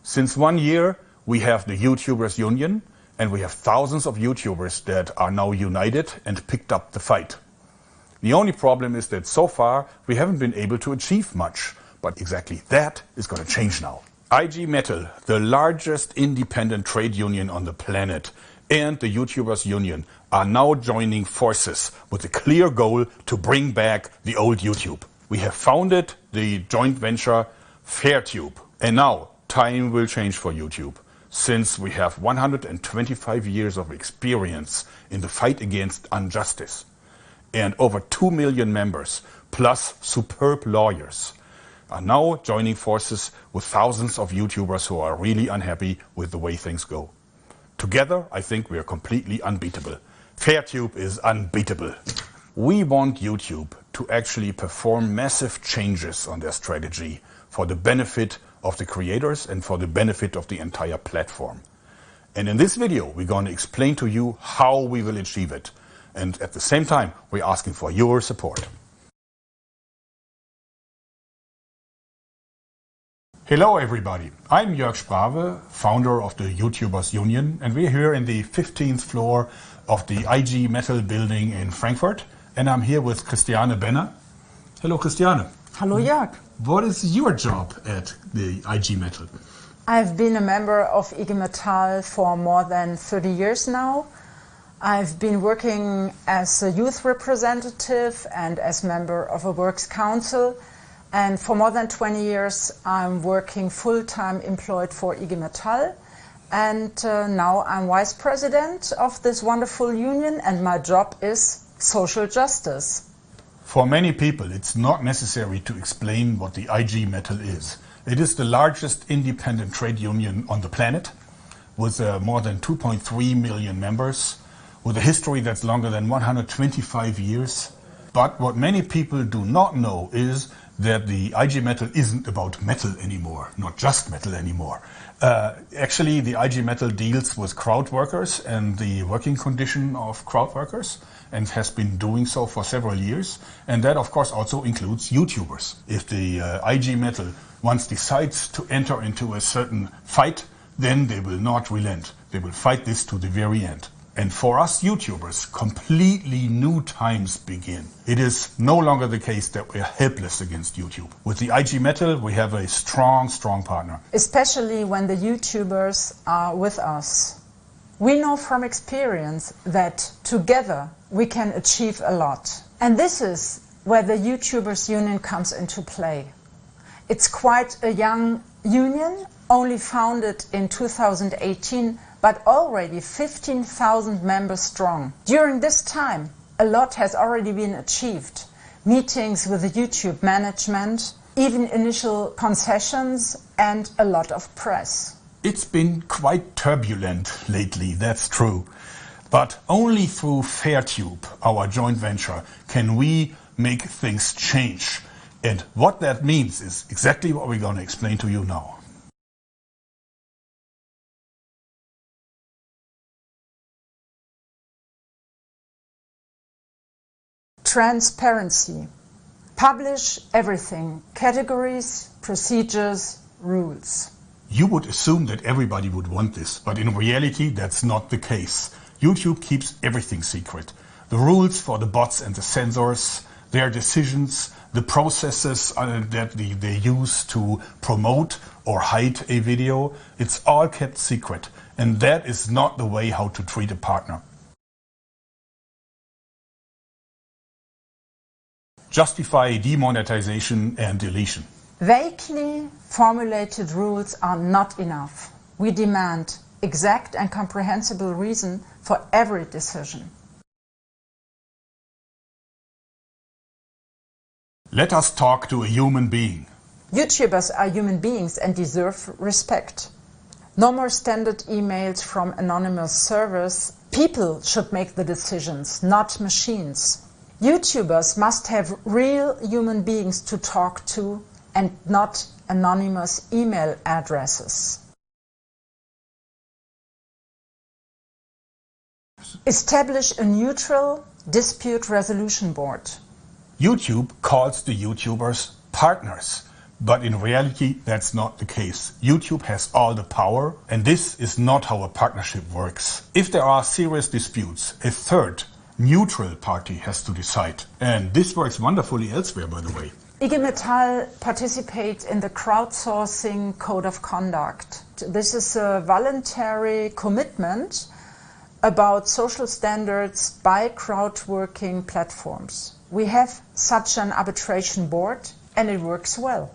Since 1 year, we have the YouTubers Union, and we have thousands of YouTubers that are now united and picked up the fight. The only problem is that so far we haven't been able to achieve much, but exactly that is going to change now. IG Metal, the largest independent trade union on the planet, and the YouTubers Union are now joining forces with a clear goal to bring back the old YouTube. We have founded the joint venture FairTube, and now time will change for YouTube, since we have 125 years of experience in the fight against injustice and over 2 million members plus superb lawyers are now joining forces with thousands of YouTubers who are really unhappy with the way things go. Together, I think we are completely unbeatable. FairTube is unbeatable. We want YouTube to actually perform massive changes on their strategy for the benefit of the creators and for the benefit of the entire platform. And in this video, we're going to explain to you how we will achieve it. And at the same time, we're asking for your support. Hello everybody, I'm Jörg Sprave, founder of the YouTubers Union, and we're here in the 15th floor of the IG Metal building in Frankfurt, and I'm here with Christiane Benner. Hello Christiane. Hello Jörg. What is your job at the IG Metal? I've been a member of IG Metall for more than 30 years now. I've been working as a youth representative and as member of a works council. And for more than 20 years, I'm working full-time employed for IG Metall. And now I'm vice president of this wonderful union, and my job is social justice. For many people, it's not necessary to explain what the IG Metal is. It is the largest independent trade union on the planet, with more than 2.3 million members, with a history that's longer than 125 years. But what many people do not know is that the IG Metal isn't about metal anymore, not just metal anymore. Actually, the IG Metal deals with crowd workers and the working condition of crowd workers, and has been doing so for several years. And that, of course, also includes YouTubers. If the IG Metal once decides to enter into a certain fight, then they will not relent. They will fight this to the very end. And for us YouTubers, completely new times begin. It is no longer the case that we are helpless against YouTube. With the IG Metal, we have a strong partner. Especially when the YouTubers are with us. We know from experience that together we can achieve a lot. And this is where the YouTubers Union comes into play. It's quite a young union, only founded in 2018, but already 15,000 members strong. During this time, a lot has already been achieved. Meetings with the YouTube management, even initial concessions, and a lot of press. It's been quite turbulent lately, that's true. But only through FairTube, our joint venture, can we make things change. And what that means is exactly what we're going to explain to you now. Transparency. Publish everything. Categories, procedures, rules. You would assume that everybody would want this, but in reality that's not the case. YouTube keeps everything secret. The rules for the bots and the censors, their decisions, the processes that they use to promote or hide a video, it's all kept secret. And that is not the way how to treat a partner. Justify demonetization and deletion. Vaguely formulated rules are not enough. We demand exact and comprehensible reason for every decision. Let us talk to a human being. YouTubers are human beings and deserve respect. No more standard emails from anonymous servers. People should make the decisions, not machines. YouTubers must have real human beings to talk to and not anonymous email addresses. Establish a neutral dispute resolution board. YouTube calls the YouTubers partners, but in reality that's not the case. YouTube has all the power, and this is not how a partnership works. If there are serious disputes, a third, neutral party has to decide. And this works wonderfully elsewhere, by the way. IG Metall participates in the crowdsourcing code of conduct. This is a voluntary commitment about social standards by crowdworking platforms. We have such an arbitration board and it works well.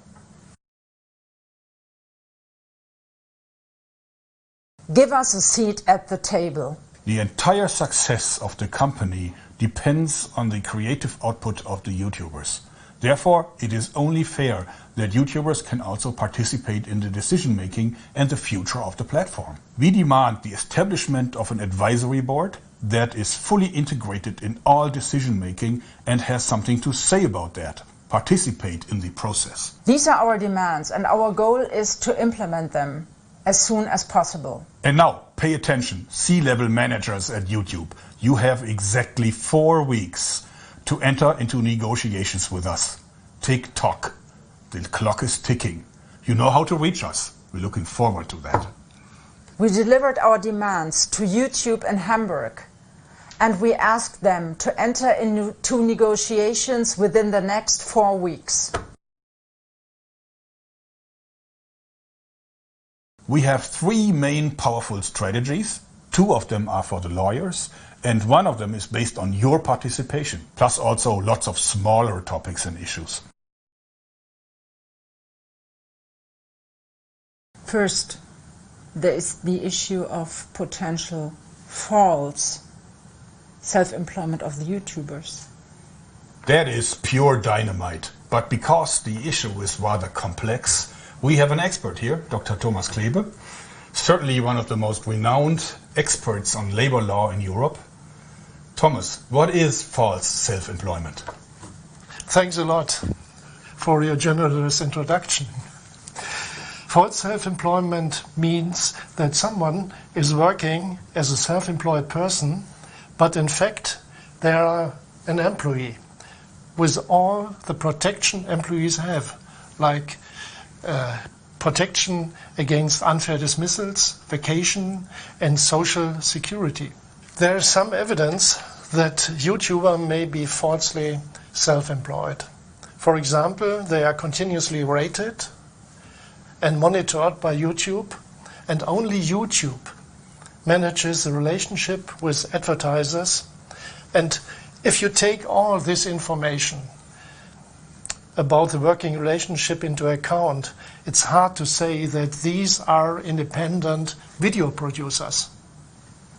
Give us a seat at the table. The entire success of the company depends on the creative output of the YouTubers. Therefore, it is only fair that YouTubers can also participate in the decision-making and the future of the platform. We demand the establishment of an advisory board that is fully integrated in all decision-making and has something to say about that. Participate in the process. These are our demands, and our goal is to implement them as soon as possible. And now, pay attention, C-level managers at YouTube. You have exactly 4 weeks to enter into negotiations with us. Tick-tock. The clock is ticking. You know how to reach us. We're looking forward to that. We delivered our demands to YouTube in Hamburg, and we asked them to enter into negotiations within the next 4 weeks. We have 3 main powerful strategies. 2 of them are for the lawyers, and 1 of them is based on your participation, plus also lots of smaller topics and issues. First, there is the issue of potential false self-employment of the YouTubers. That is pure dynamite. But because the issue is rather complex, we have an expert here, Dr. Thomas Klebe, certainly one of the most renowned experts on labor law in Europe. Thomas, what is false self-employment? Thanks a lot for your generous introduction. False self-employment means that someone is working as a self-employed person, but in fact they are an employee with all the protection employees have, like protection against unfair dismissals, vacation and social security. There is some evidence that YouTubers may be falsely self-employed. For example, they are continuously rated and monitored by YouTube, and only YouTube manages the relationship with advertisers. And if you take all this information about the working relationship into account, it's hard to say that these are independent video producers.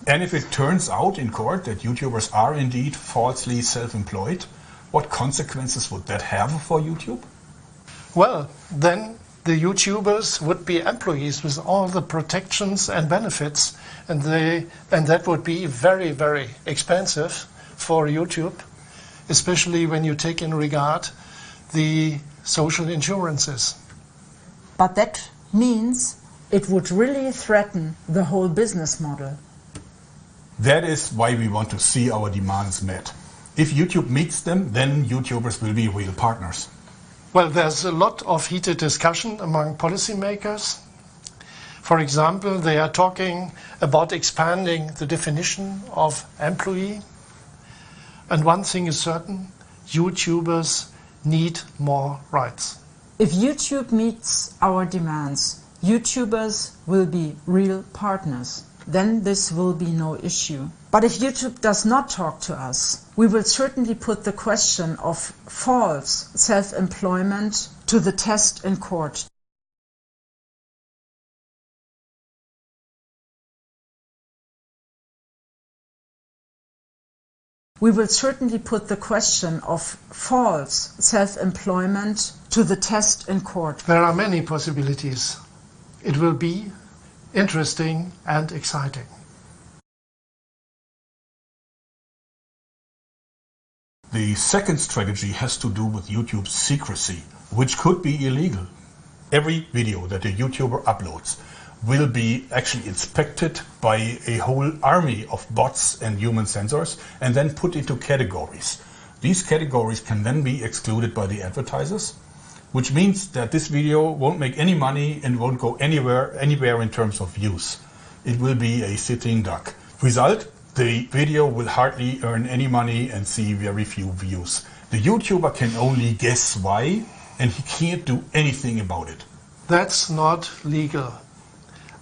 And if it turns out in court that YouTubers are indeed falsely self-employed, what consequences would that have for YouTube? Well, then the YouTubers would be employees with all the protections and benefits, and that would be very, very expensive for YouTube, especially when you take in regard the social insurances. But that means it would really threaten the whole business model. That is why we want to see our demands met. If YouTube meets them, then YouTubers will be real partners. Well, there's a lot of heated discussion among policymakers. For example, they are talking about expanding the definition of employee. And one thing is certain, YouTubers need more rights. If YouTube meets our demands, YouTubers will be real partners. Then this will be no issue. But if YouTube does not talk to us, we will certainly put the question of false self-employment to the test in court. We will certainly put the question of false self-employment to the test in court. There are many possibilities. It will be interesting and exciting. The second strategy has to do with YouTube's secrecy, which could be illegal. Every video that a YouTuber uploads will be actually inspected by a whole army of bots and human sensors and then put into categories. These categories can then be excluded by the advertisers, which means that this video won't make any money and won't go anywhere in terms of views. It will be a sitting duck. Result, the video will hardly earn any money and see very few views. The YouTuber can only guess why, and he can't do anything about it. That's not legal.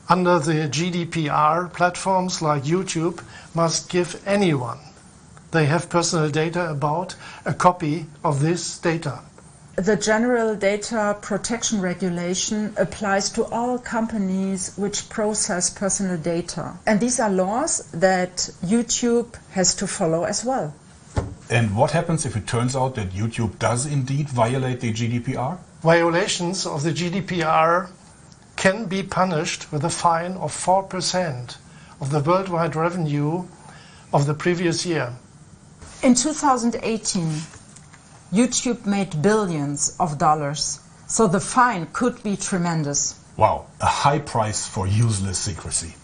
Under the GDPR, platforms like YouTube must give anyone they have personal data about a copy of this data. The General Data Protection Regulation applies to all companies which process personal data. And these are laws that YouTube has to follow as well. And what happens if it turns out that YouTube does indeed violate the GDPR? Violations of the GDPR can be punished with a fine of 4% of the worldwide revenue of the previous year. In 2018, YouTube made billions of dollars, so the fine could be tremendous. Wow, a high price for useless secrecy.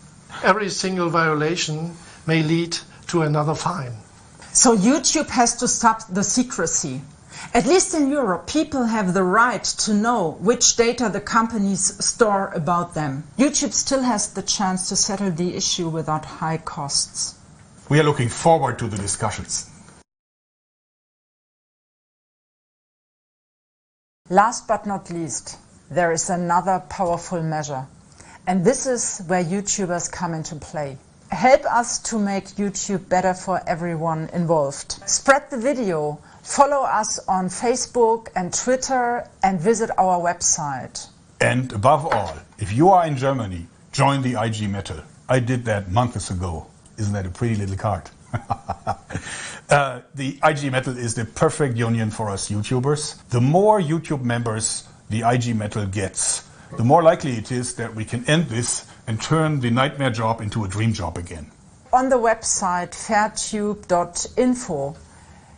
Every single violation may lead to another fine. So YouTube has to stop the secrecy. At least in Europe, people have the right to know which data the companies store about them. YouTube still has the chance to settle the issue without high costs. We are looking forward to the discussions. Last but not least, there is another powerful measure. And this is where YouTubers come into play. Help us to make YouTube better for everyone involved. Spread the video. Follow us on Facebook and Twitter and visit our website. And above all, if you are in Germany, join the IG Metal. I did that months ago. Isn't that a pretty little card? The IG Metal is the perfect union for us YouTubers. The more YouTube members the IG Metal gets, the more likely it is that we can end this and turn the nightmare job into a dream job again. On the website fairtube.info,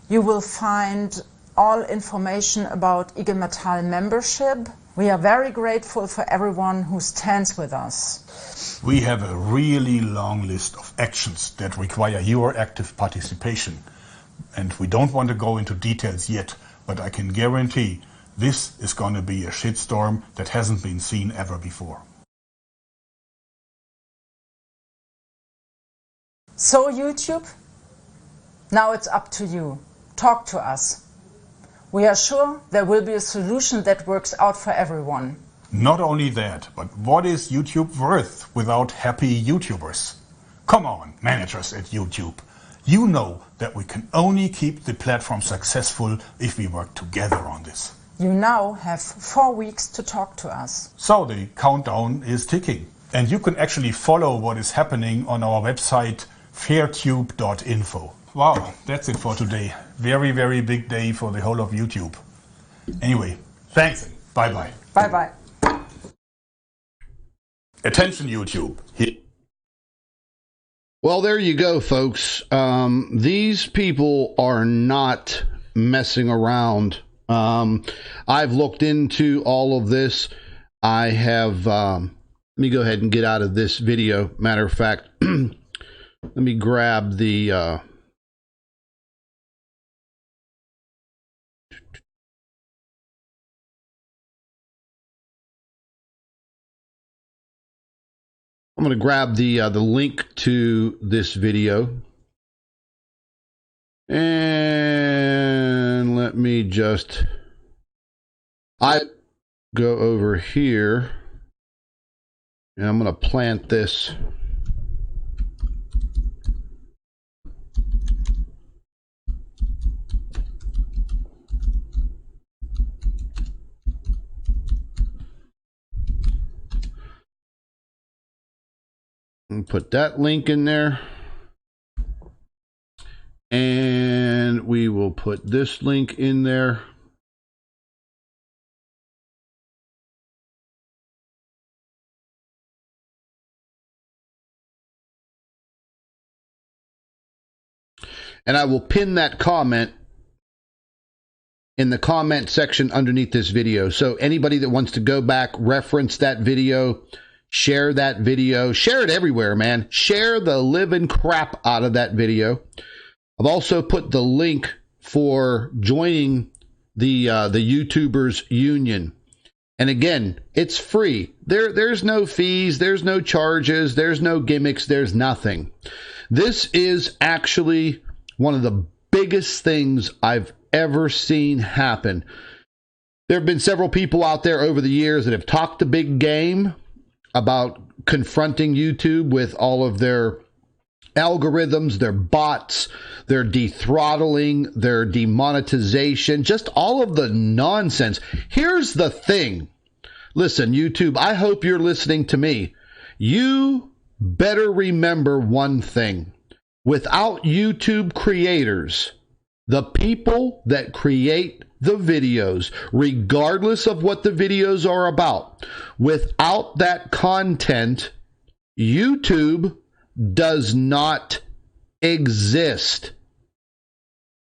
you will find all information about IG Metall membership. We are very grateful for everyone who stands with us. We have a really long list of actions that require your active participation. And we don't want to go into details yet, but I can guarantee this is going to be a shitstorm that hasn't been seen ever before. So YouTube, now it's up to you. Talk to us. We are sure there will be a solution that works out for everyone. Not only that, but what is YouTube worth without happy YouTubers? Come on, managers at YouTube. You know that we can only keep the platform successful if we work together on this. You now have 4 weeks to talk to us. So the countdown is ticking. And you can actually follow what is happening on our website fairtube.info. Wow, that's it for today. Very, very big day for the whole of YouTube. Anyway, thanks. Bye-bye. Bye-bye. Attention, YouTube. Well, there you go, folks. These people are not messing around. I've looked into all of this. I have, let me go ahead and get out of this video. Matter of fact, let me grab the, I'm going to grab the link to this video. And let me just... I go over here. And I'm going to plant this. And put that link in there. And we will put this link in there. And I will pin that comment in the comment section underneath this video. So anybody that wants to go back, reference that video, share that video, share it everywhere, man. Share the living crap out of that video. I've also put the link for joining the YouTubers Union. And again, it's free. There's no fees, there's no charges, there's no gimmicks, there's nothing. This is actually one of the biggest things I've ever seen happen. There have been several people out there over the years that have talked a big game about confronting YouTube with all of their algorithms, their bots, their dethrottling, their demonetization, just all of the nonsense. Here's the thing. Listen, YouTube, I hope you're listening to me. You better remember one thing. Without YouTube creators, the people that create the videos, regardless of what the videos are about, without that content, YouTube does not exist.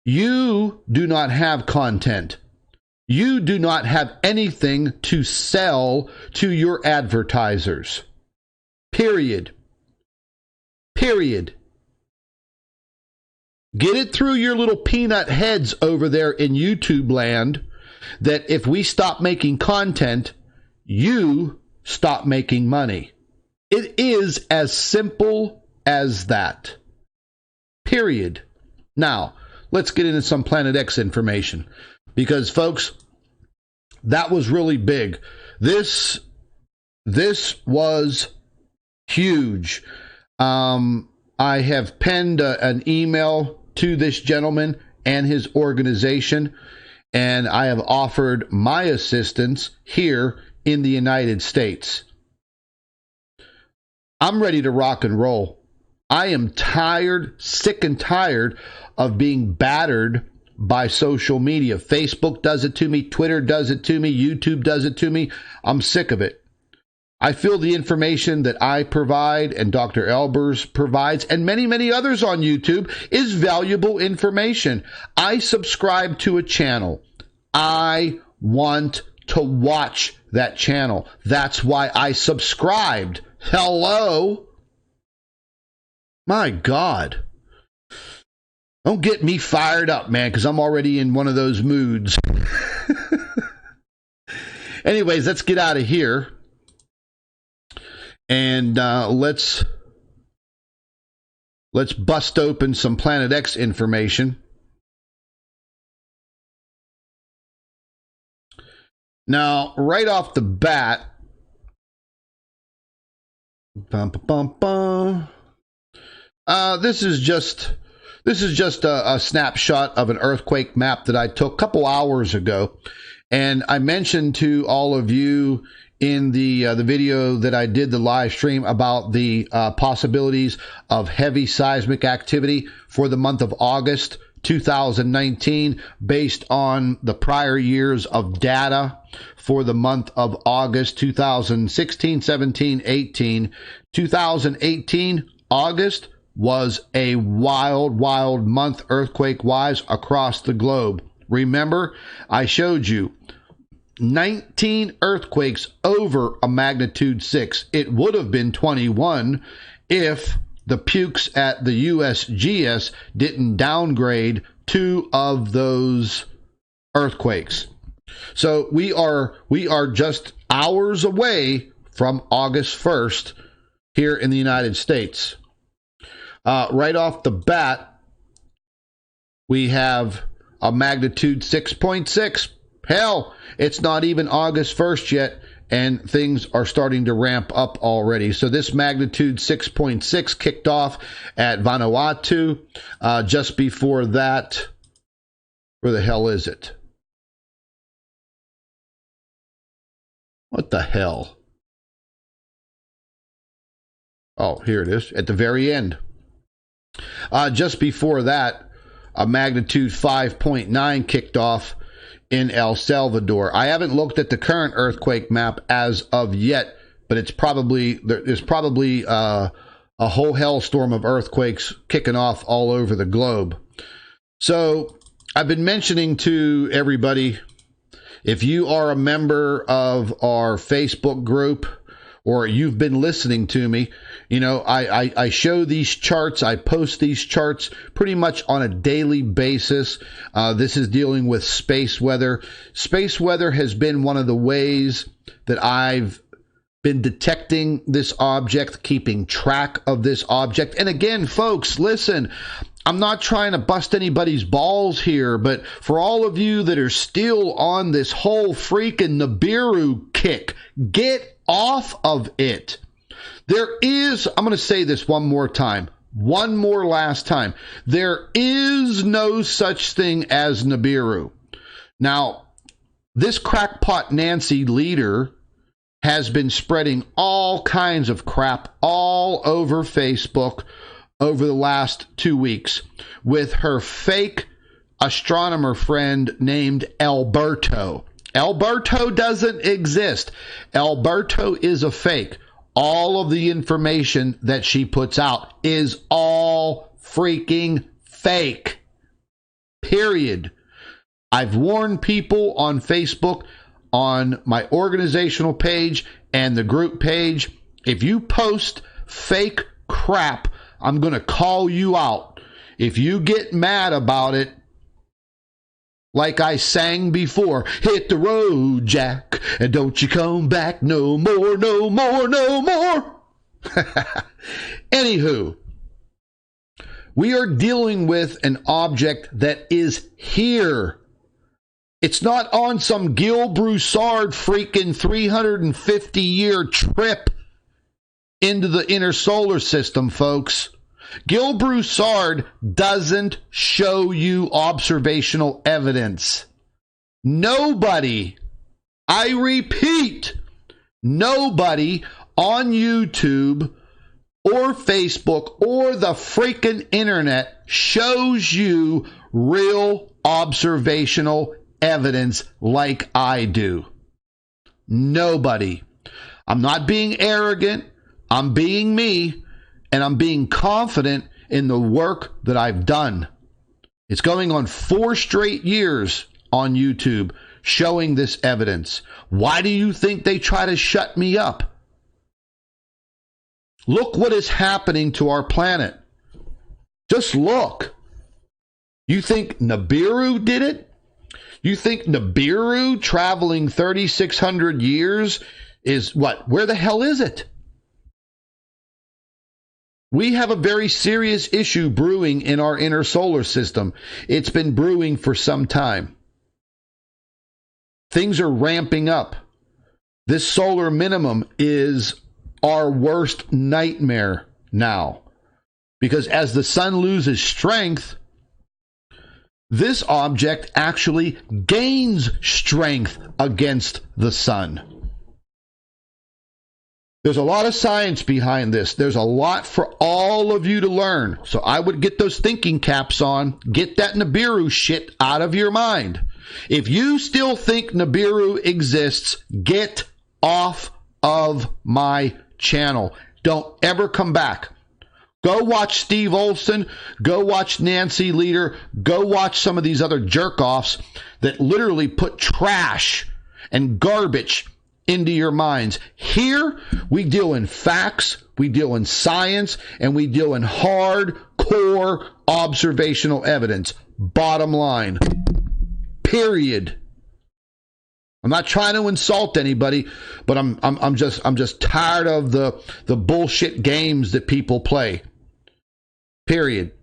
You do not have content. You do not have anything to sell to your advertisers. Period. Period. Get it through your little peanut heads over there in YouTube land that if we stop making content, you stop making money. It is as simple as that. Period. Now, let's get into some Planet X information. Because, folks, that was really big. This was huge. I have penned an email to this gentleman and his organization, and I have offered my assistance here in the United States. I'm ready to rock and roll. I am tired, sick and tired of being battered by social media. Facebook does it to me. Twitter does it to me. YouTube does it to me. I'm sick of it. I feel the information that I provide and Dr. Albers provides and many, many others on YouTube is valuable information. I subscribe to a channel. I want to watch that channel. That's why I subscribed. Hello? My God. Don't get me fired up, man, because I'm already in one of those moods. Anyways, let's get out of here. And let's bust open some Planet X information. Now, right off the bat, this is just a snapshot of an earthquake map that I took a couple hours ago, and I mentioned to all of you in the video that I did the live stream about the possibilities of heavy seismic activity for the month of August 2019 based on the prior years of data for the month of August 2016, 17, 18. 2018 August was a wild month earthquake-wise across the globe. Remember, I showed you 19 earthquakes over a magnitude 6. It would have been 21 if the pukes at the USGS didn't downgrade 2 of those earthquakes. So we are just hours away from August 1st here in the United States. Right off the bat, we have a magnitude 6.6. Hell, it's not even August 1st yet, and things are starting to ramp up already. So this magnitude 6.6 kicked off at Vanuatu. Just before that, where the hell is it? What the hell? Oh, here it is, at the very end. Just before that, a magnitude 5.9 kicked off in El Salvador. I haven't looked at the current earthquake map as of yet, but there's probably a whole hellstorm of earthquakes kicking off all over the globe. So I've been mentioning to everybody, if you are a member of our Facebook group, or you've been listening to me, you know, I show these charts, I post these charts pretty much on a daily basis. This is dealing with space weather. Space weather has been one of the ways that I've been detecting this object, keeping track of this object. And again, folks, listen, I'm not trying to bust anybody's balls here, but for all of you that are still on this whole freaking Nibiru kick, get off of it. There is, I'm going to say this one more time, one more last time. There is no such thing as Nibiru. Now, this crackpot Nancy leader has been spreading all kinds of crap all over Facebook over the last 2 weeks with her fake astronomer friend named Alberto. Alberto doesn't exist. Alberto is a fake. All of the information that she puts out is all freaking fake. Period. I've warned people on Facebook, on my organizational page and the group page, if you post fake crap, I'm going to call you out. If you get mad about it, like I sang before, hit the road, Jack, and don't you come back no more, no more, no more. Anywho, we are dealing with an object that is here. It's not on some Gil Broussard freaking 350-year trip into the inner solar system, folks. Gil Broussard doesn't show you observational evidence. Nobody, I repeat, nobody on YouTube or Facebook or the freaking internet shows you real observational evidence like I do. Nobody. I'm not being arrogant. I'm being me. And I'm being confident in the work that I've done. It's going on 4 straight years on YouTube showing this evidence. Why do you think they try to shut me up? Look what is happening to our planet. Just look. You think Nibiru did it? You think Nibiru traveling 3,600 years is what? Where the hell is it? We have a very serious issue brewing in our inner solar system. It's been brewing for some time. Things are ramping up. This solar minimum is our worst nightmare now. Because as the sun loses strength, this object actually gains strength against the sun. There's a lot of science behind this. There's a lot for all of you to learn. So I would get those thinking caps on. Get that Nibiru shit out of your mind. If you still think Nibiru exists, get off of my channel. Don't ever come back. Go watch Steve Olson. Go watch Nancy Leader. Go watch some of these other jerk-offs that literally put trash and garbage into your minds. Here, we deal in facts, we deal in science, and we deal in hardcore observational evidence. Bottom line. Period. I'm not trying to insult anybody, but I'm just tired of the bullshit games that people play. Period.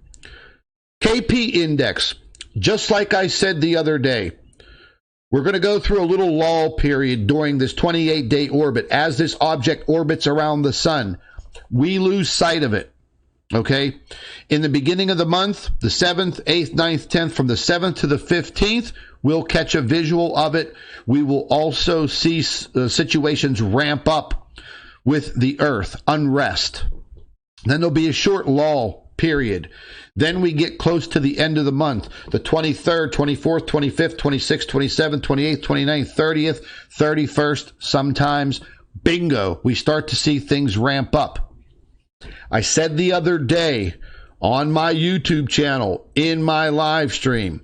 KP index, just like I said the other day, we're going to go through a little lull period during this 28-day orbit. As this object orbits around the sun, we lose sight of it. Okay? In the beginning of the month, the 7th, 8th, 9th, 10th, from the 7th to the 15th, we'll catch a visual of it. We will also see situations ramp up with the Earth, unrest. Then there'll be a short lull period. Then we get close to the end of the month, the 23rd, 24th, 25th, 26th, 27th, 28th, 29th, 30th, 31st, sometimes. Bingo, we start to see things ramp up. I said the other day on my YouTube channel, in my live stream,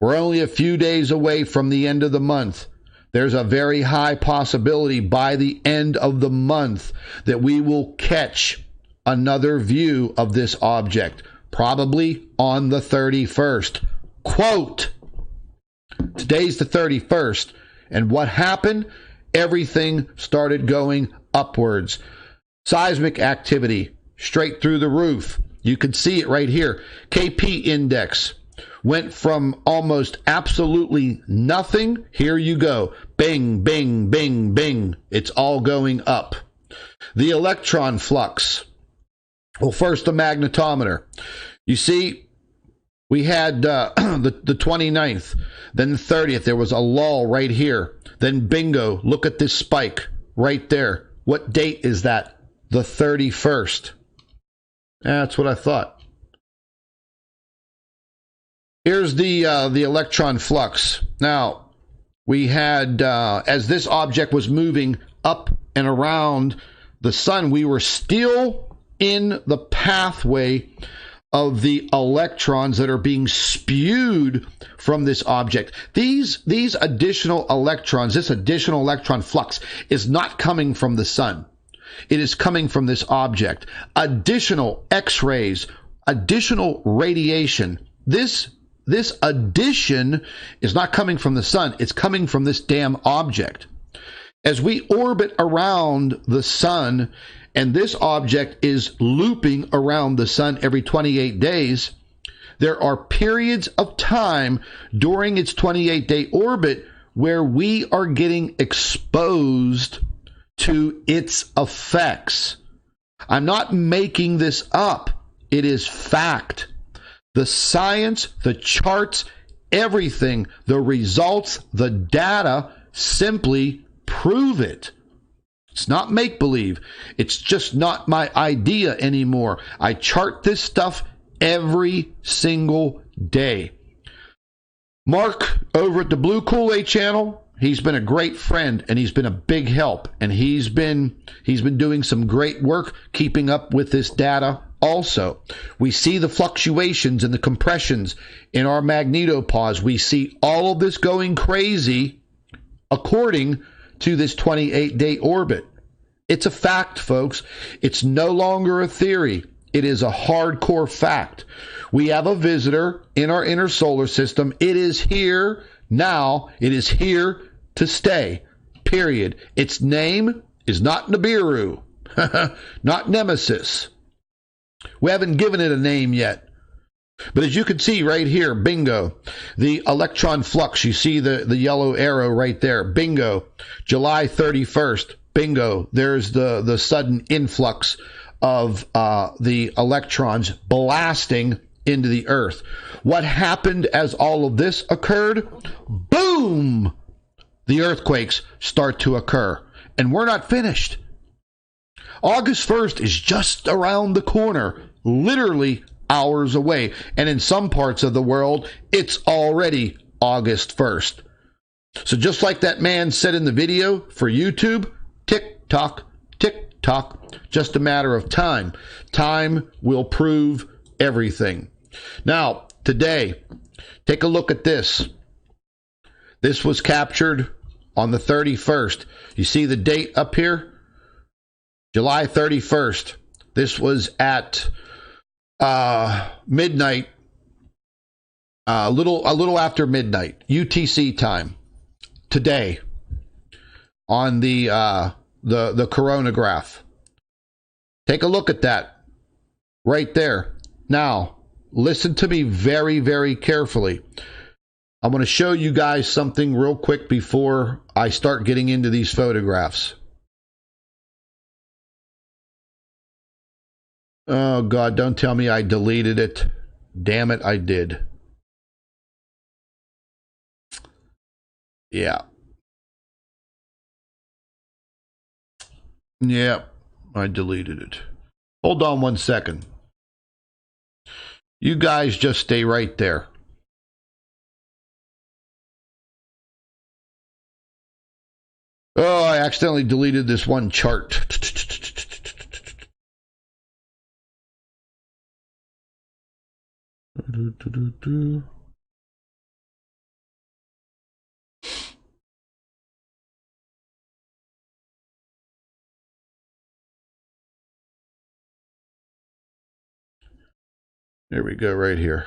we're only a few days away from the end of the month. There's a very high possibility by the end of the month that we will catch another view of this object, probably on the 31st. Quote, today's the 31st, and what happened? Everything started going upwards. Seismic activity straight through the roof. You can see it right here. KP index went from almost absolutely nothing. Here you go. Bing, bing, bing, bing. It's all going up. The electron flux. Well, first the magnetometer. You see, we had the 29th, then the 30th. There was a lull right here. Then bingo, look at this spike right there. What date is that? The 31st. That's what I thought. Here's the electron flux. Now, we had, as this object was moving up and around the sun, we were still in the pathway of the electrons that are being spewed from this object. These additional electrons, this additional electron flux is not coming from the sun. It is coming from this object. Additional X-rays, additional radiation. This addition is not coming from the sun. It's coming from this damn object. As we orbit around the sun, and this object is looping around the sun every 28 days, there are periods of time during its 28-day orbit where we are getting exposed to its effects. I'm not making this up. It is fact. The science, the charts, everything, the results, the data simply prove it. It's not make-believe. It's just not my idea anymore. I chart this stuff every single day. Mark over at the Blue Kool-Aid channel, he's been a great friend and he's been a big help, and he's been doing some great work keeping up with this data. Also, we see the fluctuations and the compressions in our magnetopause. We see all of this going crazy according to this 28-day orbit. It's a fact, folks. It's no longer a theory. It is a hardcore fact. We have a visitor in our inner solar system. It is here now. It is here to stay. Period. Its name is not Nibiru, not Nemesis. We haven't given it a name yet. But as you can see right here, bingo, the electron flux, you see the yellow arrow right there, bingo, July 31st, bingo, there's the sudden influx of the electrons blasting into the Earth. What happened as all of this occurred? Boom! The earthquakes start to occur. And we're not finished. August 1st is just around the corner, literally hours away. And in some parts of the world, it's already August 1st. So just like that man said in the video for YouTube, tick-tock, tick-tock, just a matter of time. Time will prove everything. Now, today, take a look at this. This was captured on the 31st. You see the date up here? July 31st. This was at midnight, a little after midnight, UTC time. today on the coronagraph. Take a look at that right there. Now, listen to me very, very carefully. I'm going to show you guys something real quick before I start getting into these photographs. Oh, God, don't tell me I deleted it. Damn it, I did. Yeah. Yeah, I deleted it. Hold on one second. You guys just stay right there. Oh, I accidentally deleted this one chart. There we go, right here.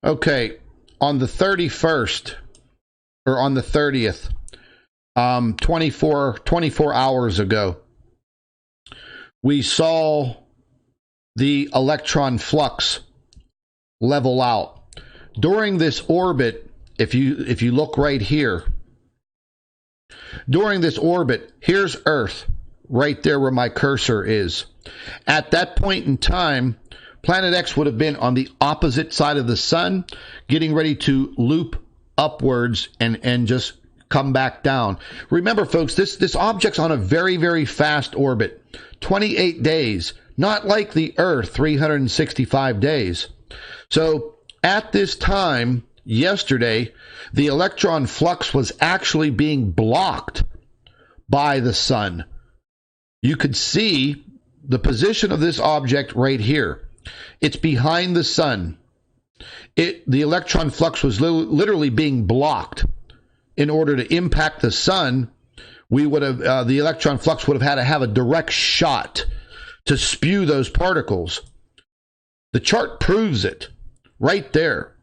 Okay, on the 31st, or on the 30th, 24 hours ago, we saw the electron flux level out. During this orbit, if you look right here, during this orbit, here's Earth, right there where my cursor is. At that point in time, Planet X would have been on the opposite side of the sun, getting ready to loop upwards and just come back down. Remember, folks, this object's on a very, very fast orbit. 28 days, not like the Earth, 365 days. So at this time, yesterday, the electron flux was actually being blocked by the sun. You could see the position of this object right here. It's behind the sun. The electron flux was literally being blocked. In order to impact the sun, we would have the electron flux would have had to have a direct shot to spew those particles. The chart proves it right there.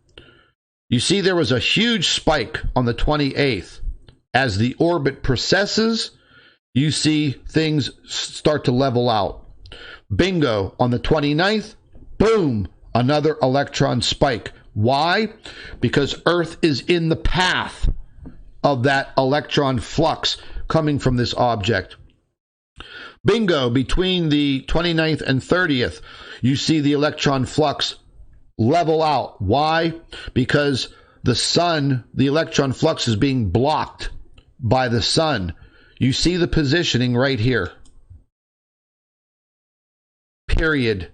You see, there was a huge spike on the 28th. As the orbit processes, you see things start to level out. Bingo, on the 29th, boom, another electron spike. Why? Because Earth is in the path of that electron flux coming from this object. Bingo, between the 29th and 30th, you see the electron flux level out. Why? Because the sun, the electron flux is being blocked by the sun. You see the positioning right here. Period.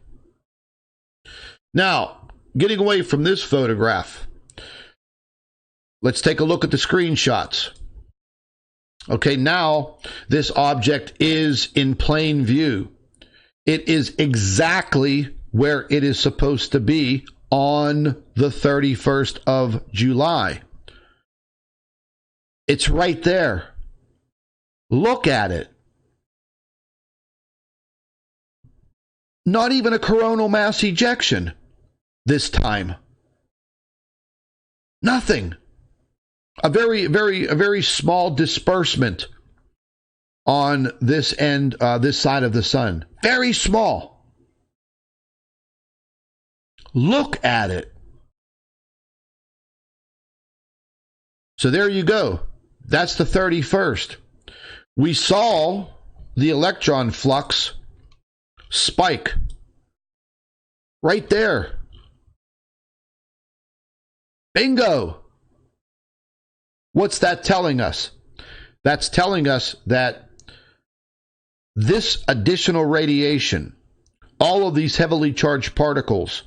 Now, getting away from this photograph, let's take a look at the screenshots. Okay, now this object is in plain view. It is exactly where it is supposed to be on the 31st of July. It's right there. Look at it. Not even a coronal mass ejection this time. Nothing. A very small disbursement on this end, this side of the sun. Very small. Look at it. So there you go. That's the 31st. We saw the electron flux spike right there. Bingo. What's that telling us? That's telling us that this additional radiation, all of these heavily charged particles,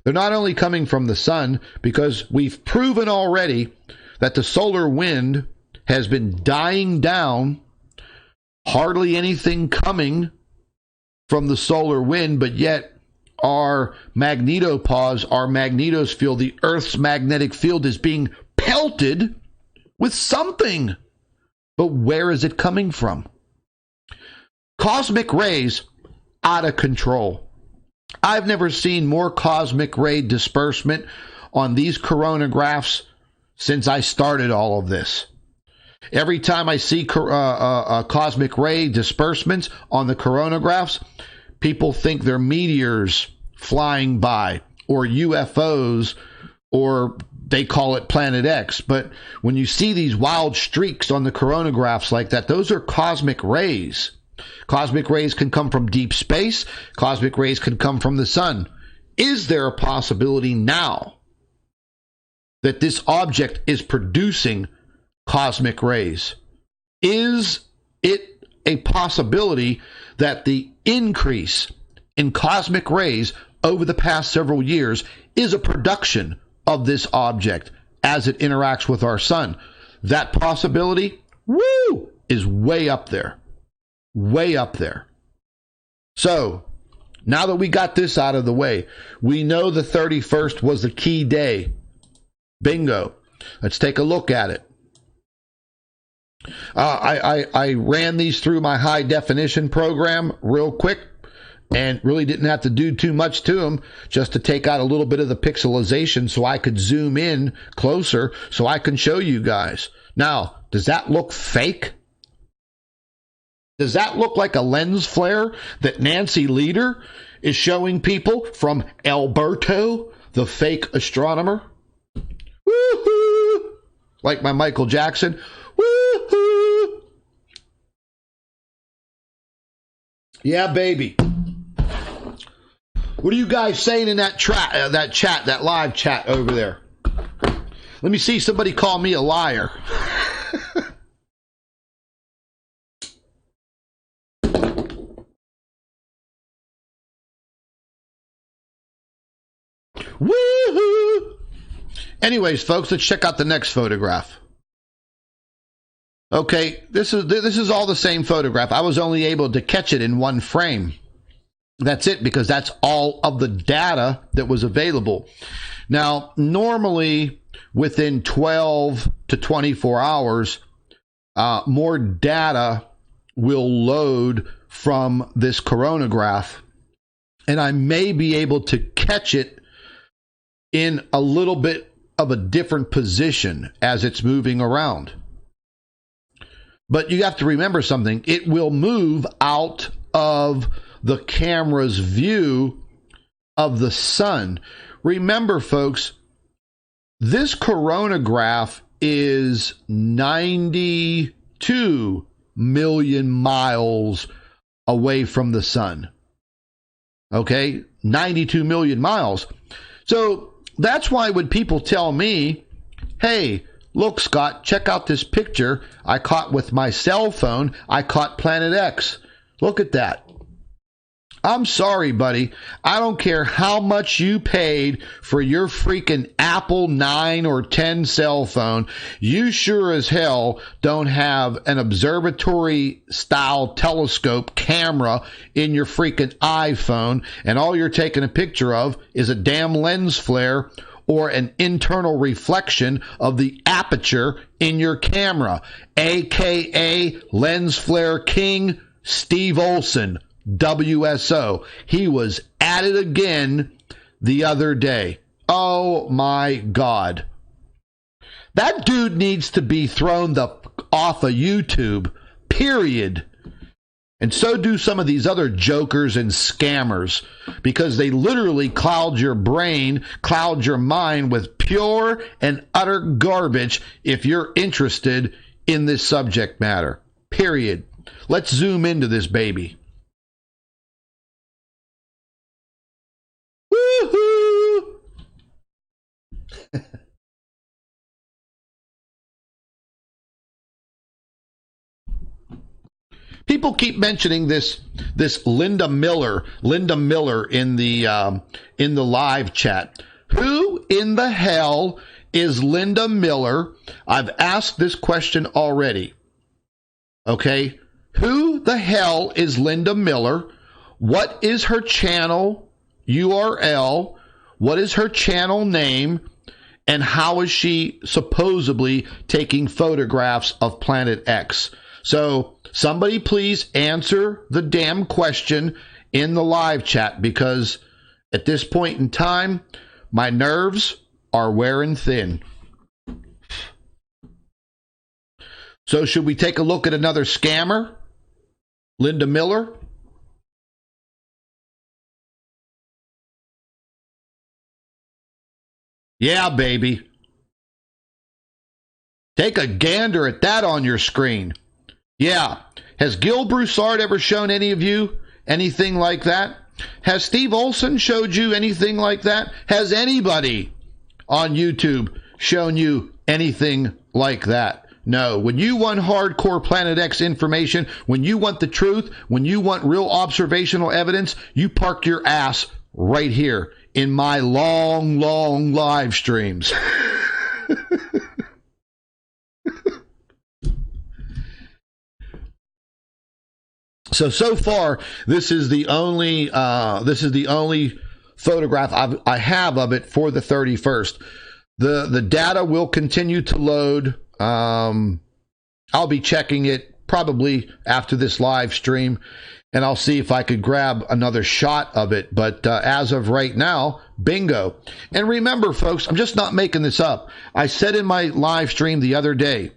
they're not only coming from the sun, because we've proven already that the solar wind has been dying down, hardly anything coming from the solar wind, but yet our magnetopause, our magnetosphere, the Earth's magnetic field is being pelted with something. But where is it coming from? Cosmic rays out of control. I've never seen more cosmic ray disbursement on these coronagraphs since I started all of this. Every time I see cosmic ray disbursements on the coronagraphs, people think they're meteors flying by or UFOs, or they call it Planet X. But when you see these wild streaks on the coronagraphs like that, those are cosmic rays. Cosmic rays can come from deep space. Cosmic rays can come from the sun. Is there a possibility now that this object is producing cosmic rays? Is it a possibility that the increase in cosmic rays over the past several years is a production of this object as it interacts with our sun? That possibility, is way up there. Way up there. So, now that we got this out of the way, we know the 31st was the key day. Bingo. Let's take a look at it. I ran these through my high definition program real quick and really didn't have to do too much to them, just to take out a little bit of the pixelization so I could zoom in closer so I can show you guys. Now, does that look fake? Does that look like a lens flare that Nancy Leader is showing people from Alberto, the fake astronomer? Woohoo! Like my Michael Jackson. Woohoo! Yeah, baby. What are you guys saying in that chat, that live chat over there? Let me see somebody call me a liar. Woohoo! Anyways, folks, let's check out the next photograph. Okay, this is all the same photograph. I was only able to catch it in one frame. That's it, because that's all of the data that was available. Now, normally within 12 to 24 hours, more data will load from this coronagraph, and I may be able to catch it in a little bit of a different position as it's moving around. But you have to remember something. It will move out of the camera's view of the sun. Remember, folks, this coronagraph is 92 million miles away from the sun. Okay? 92 million miles. So that's why when people tell me, hey, look, Scott, check out this picture I caught with my cell phone. I caught Planet X. Look at that. I'm sorry, buddy. I don't care how much you paid for your freaking Apple 9 or 10 cell phone. You sure as hell don't have an observatory-style telescope camera in your freaking iPhone, and all you're taking a picture of is a damn lens flare or an internal reflection of the aperture in your camera, a.k.a. lens flare king Steve Olson. WSO. He was at it again the other day. Oh my God. That dude needs to be thrown off of YouTube, period. And so do some of these other jokers and scammers, because they literally cloud your brain, cloud your mind with pure and utter garbage if you're interested in this subject matter, period. Let's zoom into this baby. People keep mentioning this Linda Miller in the live chat. Who in the hell is Linda Miller? I've asked this question already. Okay, who the hell is Linda Miller? What is her channel URL? What is her channel name? And how is she supposedly taking photographs of Planet X? So somebody please answer the damn question in the live chat, because at this point in time, my nerves are wearing thin. So should we take a look at another scammer? Linda Miller? Yeah, baby. Take a gander at that on your screen. Yeah. Has Gil Broussard ever shown any of you anything like that? Has Steve Olson showed you anything like that? Has anybody on YouTube shown you anything like that? No. When you want hardcore Planet X information, when you want the truth, when you want real observational evidence, you park your ass right here in my long live streams. So far, this is the only photograph I have of it for the 31st. The data will continue to load. I'll be checking it probably after this live stream, and I'll see if I could grab another shot of it. But as of right now, bingo. And remember, folks, I'm just not making this up. I said in my live stream the other day,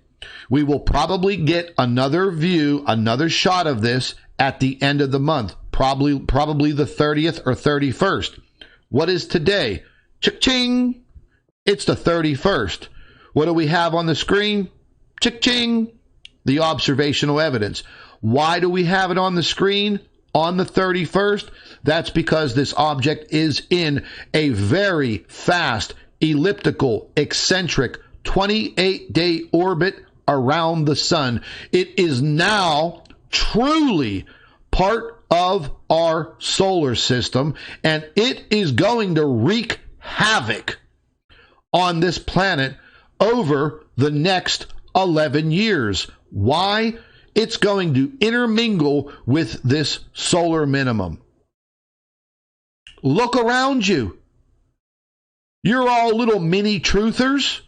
we will probably get another view, another shot of this at the end of the month, probably the 30th or 31st. What is today? Cha-ching! It's the 31st. What do we have on the screen? Cha-ching! The observational evidence. Why do we have it on the screen on the 31st? That's because this object is in a very fast, elliptical, eccentric, 28-day orbit around the sun. It is now truly part of our solar system, and it is going to wreak havoc on this planet over the next 11 years. Why? It's going to intermingle with this solar minimum. Look around you. You're all little mini truthers.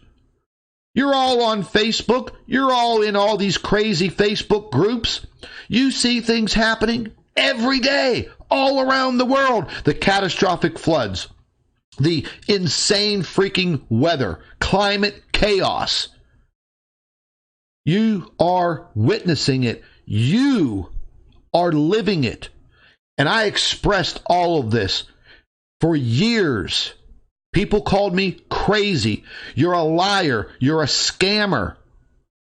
You're all on Facebook. You're all in all these crazy Facebook groups. You see things happening every day all around the world. The catastrophic floods, the insane freaking weather, climate chaos. You are witnessing it. You are living it. And I expressed all of this for years. People called me crazy. You're a liar. You're a scammer.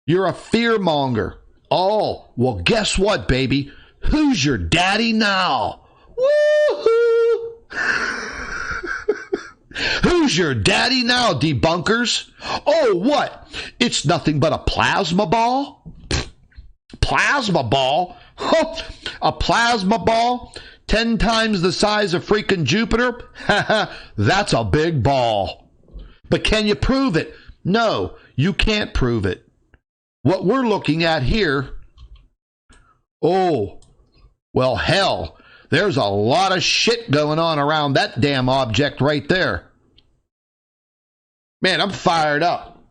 You're a fearmonger. Oh, well, guess what, baby? Who's your daddy now? Woo-hoo! Who's your daddy now, debunkers? Oh, what? It's nothing but a plasma ball? Plasma ball? A plasma ball? 10 times the size of freaking Jupiter? That's a big ball. But can you prove it? No, you can't prove it. What we're looking at here, oh, well, hell, there's a lot of shit going on around that damn object right there. Man, I'm fired up.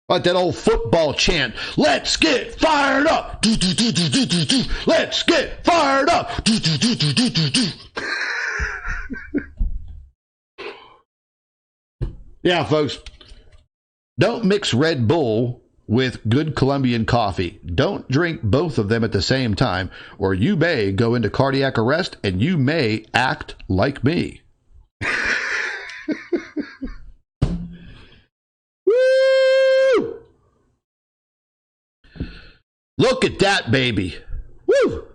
Like that old football chant, let's get fired up. Let's get fired up. Yeah, folks, don't mix Red Bull with good Colombian coffee. Don't drink both of them at the same time, or you may go into cardiac arrest and you may act like me. Woo! Look at that, baby. Woo!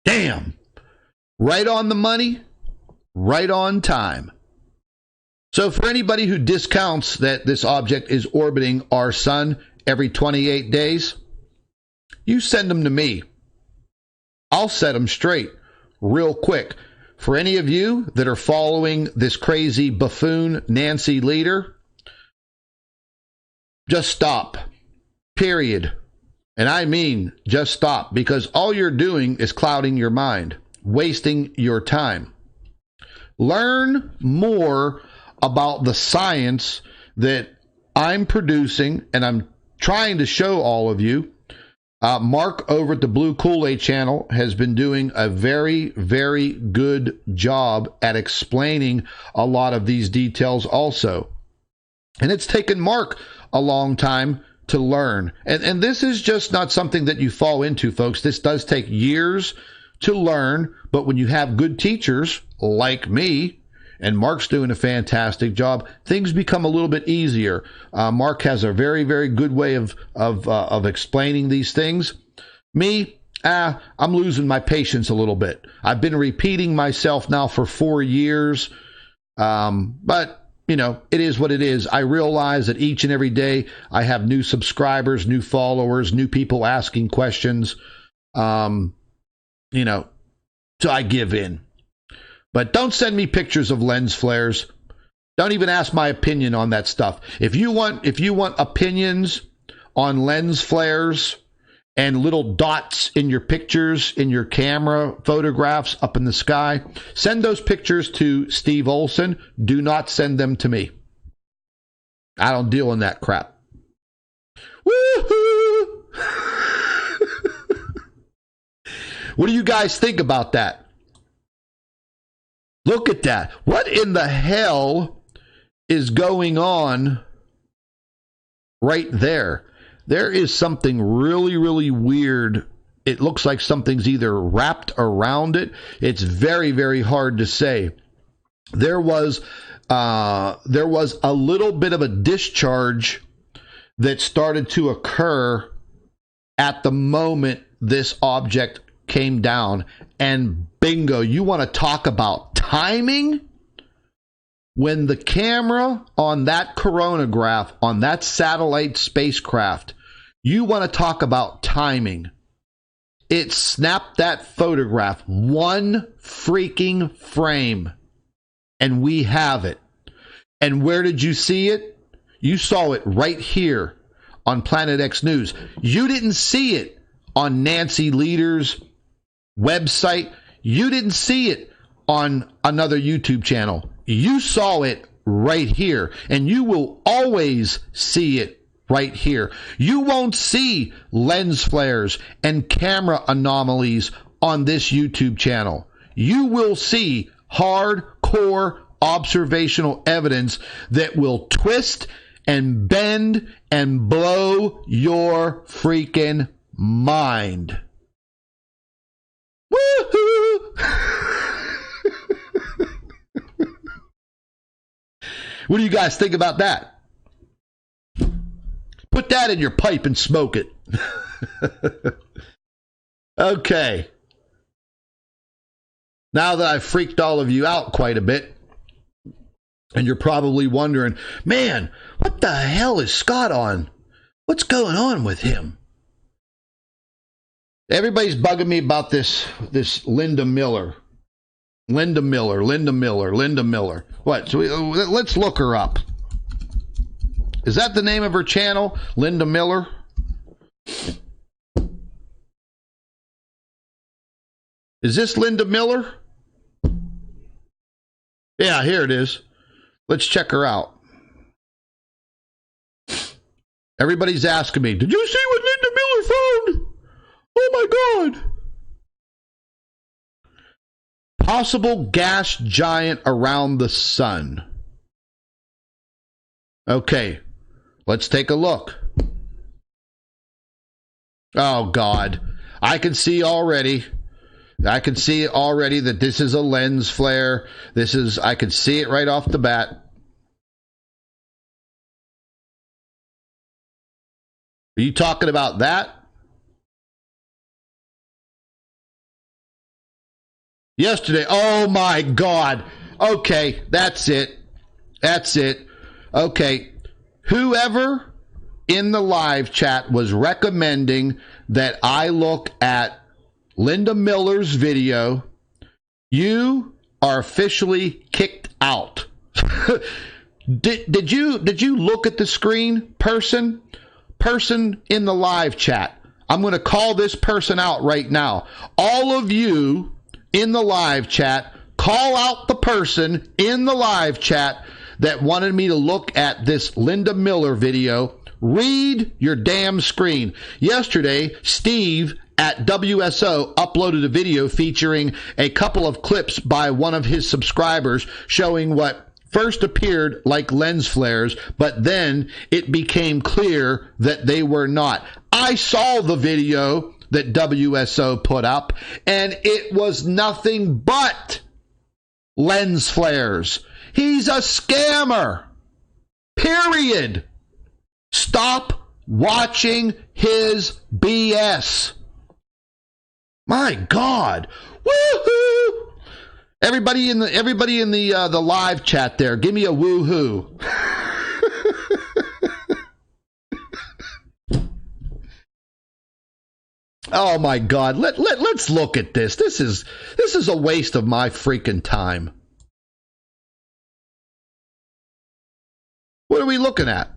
Damn. Right on the money, right on time. So for anybody who discounts that this object is orbiting our sun every 28 days, you send them to me. I'll set them straight real quick. For any of you that are following this crazy buffoon Nancy leader, just stop. Period. And I mean, just stop, because all you're doing is clouding your mind, wasting your time. Learn more about the science that I'm producing and I'm trying to show all of you. Mark over at the Blue Kool-Aid channel has been doing a very, very good job at explaining a lot of these details also. And it's taken Mark a long time to learn. And this is just not something that you fall into, folks. This does take years to learn, but when you have good teachers like me, and Mark's doing a fantastic job, things become a little bit easier. Mark has a very, very good way of explaining these things. Me, I'm losing my patience a little bit. I've been repeating myself now for 4 years, but you know, it is what it is. I realize that each and every day I have new subscribers, new followers, new people asking questions. You know, so I give in. But don't send me pictures of lens flares. Don't even ask my opinion on that stuff. If you want opinions on lens flares and little dots in your pictures, in your camera photographs up in the sky, send those pictures to Steve Olson. Do not send them to me. I don't deal in that crap. Woohoo! What do you guys think about that? Look at that. What in the hell is going on right there? There is something really, really weird. It looks like something's either wrapped around it. It's very, very hard to say. There was a little bit of a discharge that started to occur at the moment this object came down, and bingo, you want to talk about timing? When the camera on that coronagraph, on that satellite spacecraft, you want to talk about timing. It snapped that photograph, one freaking frame, and we have it. And where did you see it? You saw it right here on Planet X News. You didn't see it on Nancy Leader's website. You didn't see it on another YouTube channel. You saw it right here, and you will always see it right here. You won't see lens flares and camera anomalies on this YouTube channel. You will see hardcore observational evidence that will twist and bend and blow your freaking mind. Woohoo! What do you guys think about that? Put that in your pipe and smoke it. Okay. Now that I've freaked all of you out quite a bit, and you're probably wondering, man, what the hell is Scott on? What's going on with him? Everybody's bugging me about this Linda Miller. Linda Miller. What? So let's look her up. Is that the name of her channel? Linda Miller? Is this Linda Miller? Yeah, here it is. Let's check her out. Everybody's asking me, did you see what Linda Miller found? Oh my God. Possible gas giant around the sun. Okay, let's take a look. Oh God, I can see already that this is a lens flare. I can see it right off the bat. Are you talking about that? Yesterday. Oh my God. Okay, that's it. Okay. Whoever in the live chat was recommending that I look at Linda Miller's video, you are officially kicked out. Did you look at the screen, person in the live chat? I'm going to call this person out right now. All of you in the live chat, call out the person in the live chat that wanted me to look at this Linda Miller video. Read your damn screen. Yesterday, Steve at WSO uploaded a video featuring a couple of clips by one of his subscribers showing what first appeared like lens flares, but then it became clear that they were not. I saw the video that WSO put up, and it was nothing but lens flares. He's a scammer. Period. Stop watching his BS. My God. Woohoo! Everybody in the live chat there, give me a woohoo. Oh my God. Let's look at this. This is a waste of my freaking time. What are we looking at?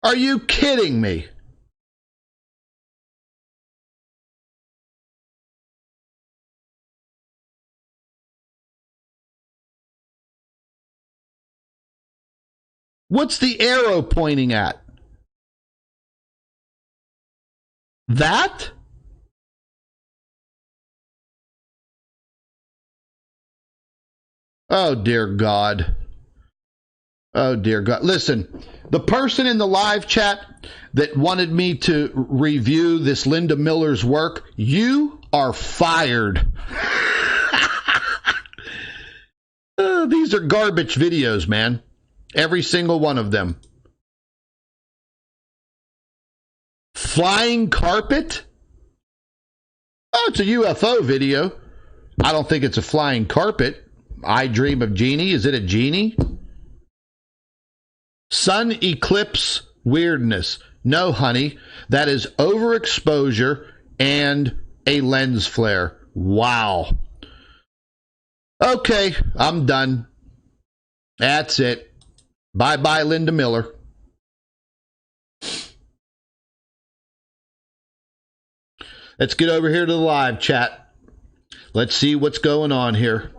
Are you kidding me? What's the arrow pointing at? That? Oh, dear God. Oh, dear God. Listen, the person in the live chat that wanted me to review this Linda Miller's work, you are fired. These are garbage videos, man. Every single one of them. Flying carpet? Oh, it's a UFO video. I don't think it's a flying carpet. I Dream of Jeannie. Is it a genie? Sun eclipse weirdness. No, honey. That is overexposure and a lens flare. Wow. Okay, I'm done. That's it. Bye-bye, Linda Miller. Let's get over here to the live chat. Let's see what's going on here.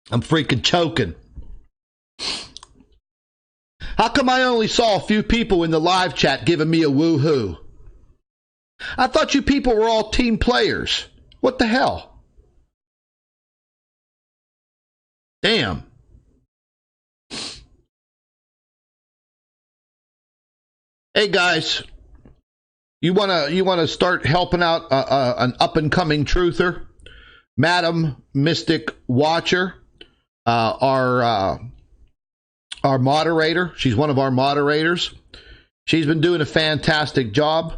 I'm freaking choking. How come I only saw a few people in the live chat giving me a woohoo? I thought you people were all team players. What the hell? Damn. Hey guys, you wanna start helping out an up and coming truther, Madam Mystic Watcher, our moderator. She's one of our moderators. She's been doing a fantastic job.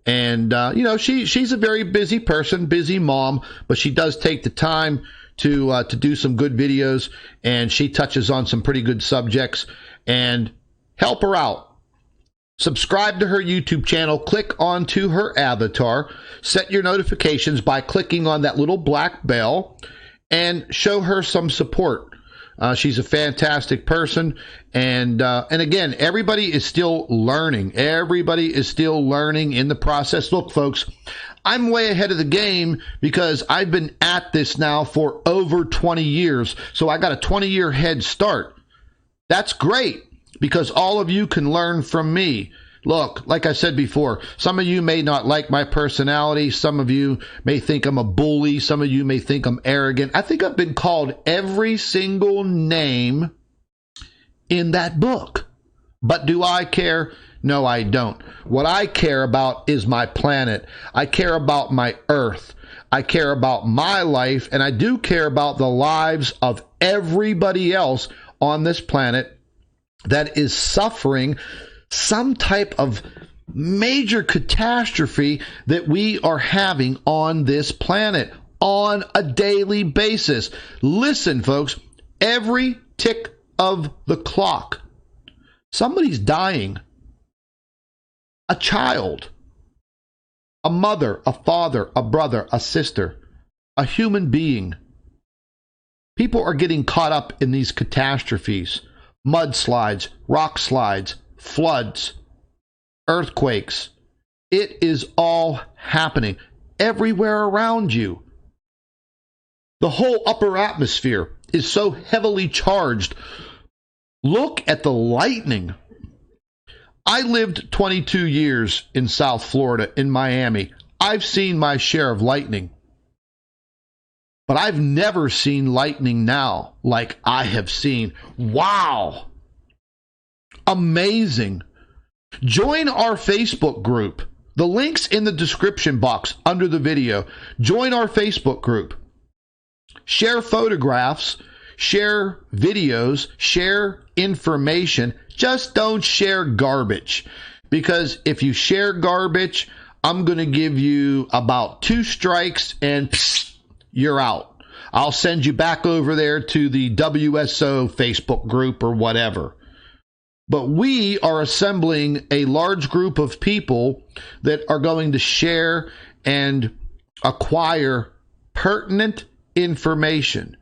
And, she's a very busy person, busy mom, but she does take the time to do some good videos, and she touches on some pretty good subjects. And help her out. Subscribe to her YouTube channel. Click onto her avatar. Set your notifications by clicking on that little black bell, and show her some support. She's a fantastic person, and again, everybody is still learning. Everybody is still learning in the process. Look, folks, I'm way ahead of the game because I've been at this now for over 20 years, so I got a 20-year head start. That's great because all of you can learn from me. Look, like I said before, some of you may not like my personality. Some of you may think I'm a bully. Some of you may think I'm arrogant. I think I've been called every single name in that book. But do I care? No, I don't. What I care about is my planet. I care about my Earth. I care about my life, and I do care about the lives of everybody else on this planet that is suffering some type of major catastrophe that we are having on this planet on a daily basis. Listen, folks, every tick of the clock, somebody's dying. A child. a mother, a father, a brother, a sister, a human being. People are getting caught up in these catastrophes, mudslides, rock slides, floods, earthquakes. It is all happening everywhere around you. The whole upper atmosphere is so heavily charged. Look at the lightning. I lived 22 years in South Florida, in Miami. I've seen my share of lightning. But I've never seen lightning now like I have seen. Wow! Amazing. Join our Facebook group. The link's in the description box under the video. Join our Facebook group. Share photographs, share videos, share information. Just don't share garbage. Because if you share garbage, I'm going to give you about 2 strikes and you're out. I'll send you back over there to the WSO Facebook group or whatever. But we are assembling a large group of people that are going to share and acquire pertinent information,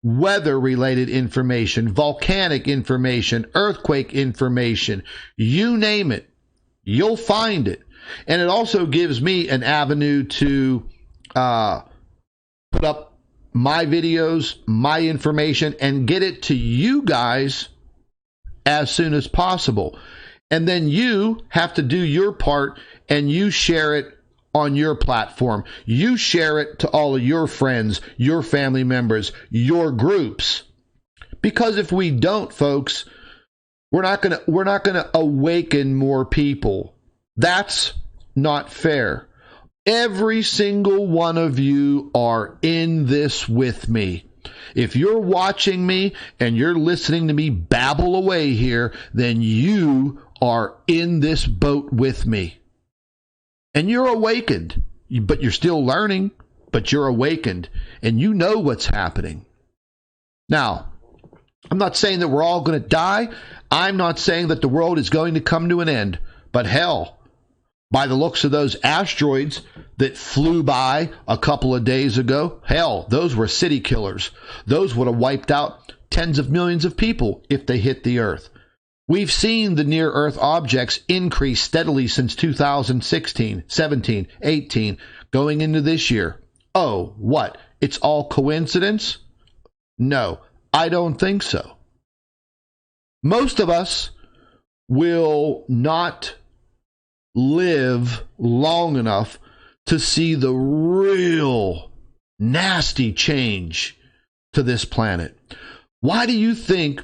weather-related information, volcanic information, earthquake information, you name it, you'll find it. And it also gives me an avenue to put up my videos, my information, and get it to you guys as soon as possible. And then you have to do your part and you share it on your platform. You share it to all of your friends, your family members, your groups. Because if we don't, folks, we're not going to awaken more people. That's not fair. Every single one of you are in this with me. If you're watching me and you're listening to me babble away here, then you are in this boat with me. And you're awakened, but you're still learning, but you're awakened, and you know what's happening. Now, I'm not saying that we're all going to die. I'm not saying that the world is going to come to an end. But hell, by the looks of those asteroids that flew by a couple of days ago, hell, those were city killers. Those would have wiped out tens of millions of people if they hit the Earth. We've seen the near-Earth objects increase steadily since 2016, 17, 18, going into this year. Oh, what? It's all coincidence? No, I don't think so. Most of us will not live long enough to see the real nasty change to this planet. Why do you think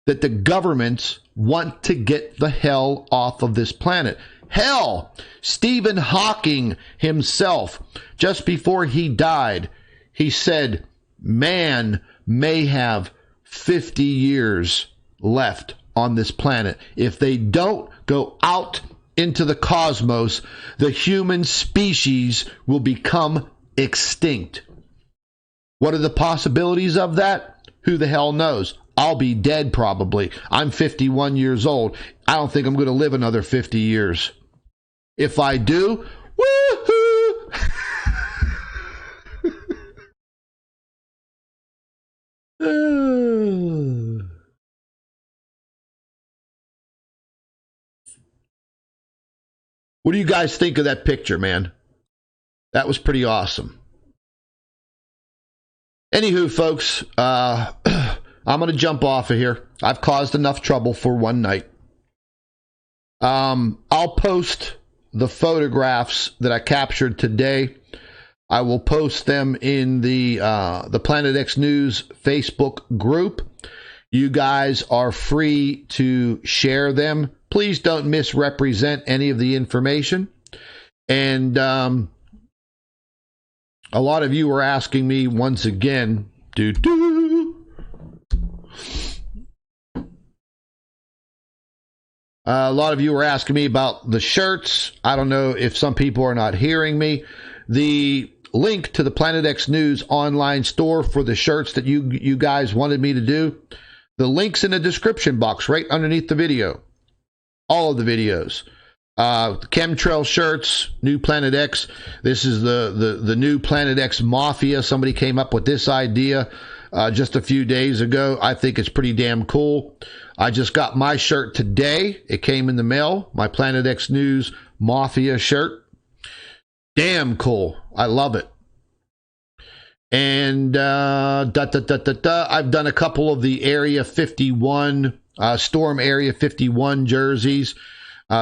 that the governments want to get the hell off of this planet? Hell, Stephen Hawking himself, just before he died, he said, man may have 50 years left on this planet. If they don't go out into the cosmos, the human species will become extinct. What are the possibilities of that? Who the hell knows? I'll be dead probably. I'm 51 years old. I don't think I'm going to live another 50 years. If I do, woohoo! What do you guys think of that picture, man? That was pretty awesome. Anywho, folks, I'm going to jump off of here. I've caused enough trouble for one night. I'll post the photographs that I captured today. I will post them in the Planet X News Facebook group. You guys are free to share them. Please don't misrepresent any of the information. And a lot of you are asking me once again, a lot of you are asking me about the shirts. I don't know if some people are not hearing me. The link to the Planet X News online store for the shirts that you guys wanted me to do, the link's in the description box right underneath the video. All of the videos. Chemtrail shirts, new Planet X. This is the new Planet X Mafia. Somebody came up with this idea just a few days ago. I think it's pretty damn cool. I just got my shirt today. It came in the mail, my Planet X News Mafia shirt. Damn cool. I love it. And I've done a couple of the Area 51, Storm Area 51 jerseys.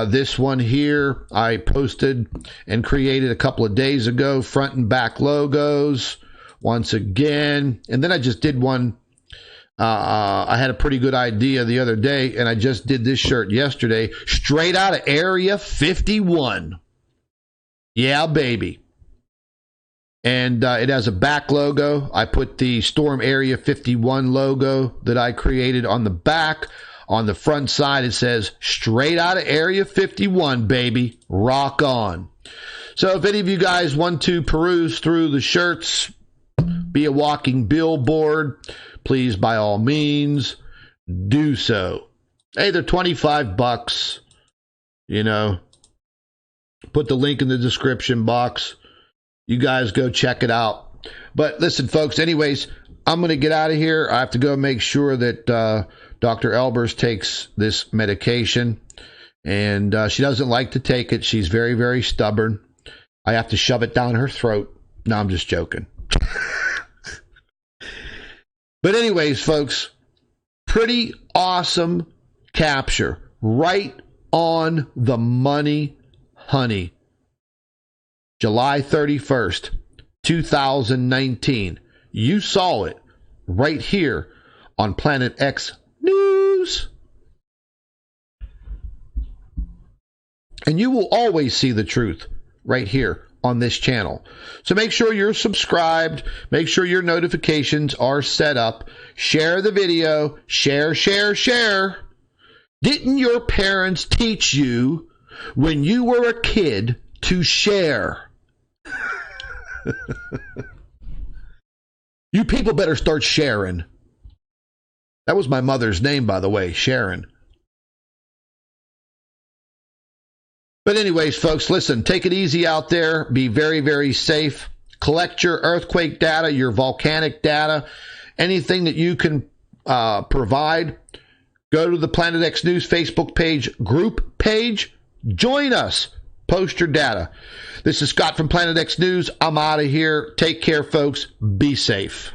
This one here I posted and created a couple of days ago, front and back logos once again. And then I just did one. I had a pretty good idea the other day, and I just did this shirt yesterday, straight out of Area 51. Yeah, baby. And it has a back logo. I put the Storm Area 51 logo that I created on the back. On the front side, it says, straight out of Area 51, baby. Rock on. So if any of you guys want to peruse through the shirts, be a walking billboard, please, by all means, do so. Hey, they're $25. You know, put the link in the description box. You guys go check it out. But listen, folks, anyways, I'm going to get out of here. I have to go make sure that Dr. Albers takes this medication. And she doesn't like to take it. She's very, very stubborn. I have to shove it down her throat. No, I'm just joking. But anyways, folks, pretty awesome capture. Right on the money, honey. July 31st, 2019. You saw it right here on Planet X News. And you will always see the truth right here on this channel. So make sure you're subscribed. Make sure your notifications are set up. Share the video. Share, share, share. Didn't your parents teach you when you were a kid to share? You people better start sharing. That was my mother's name, by the way, Sharon. But anyways, folks, listen, take it easy out there. Be very, very safe. Collect your earthquake data, your volcanic data, anything that you can provide. Go to the Planet X News Facebook page, group page. Join us. Post your data. This is Scott from Planet X News. I'm out of here. Take care, folks. Be safe.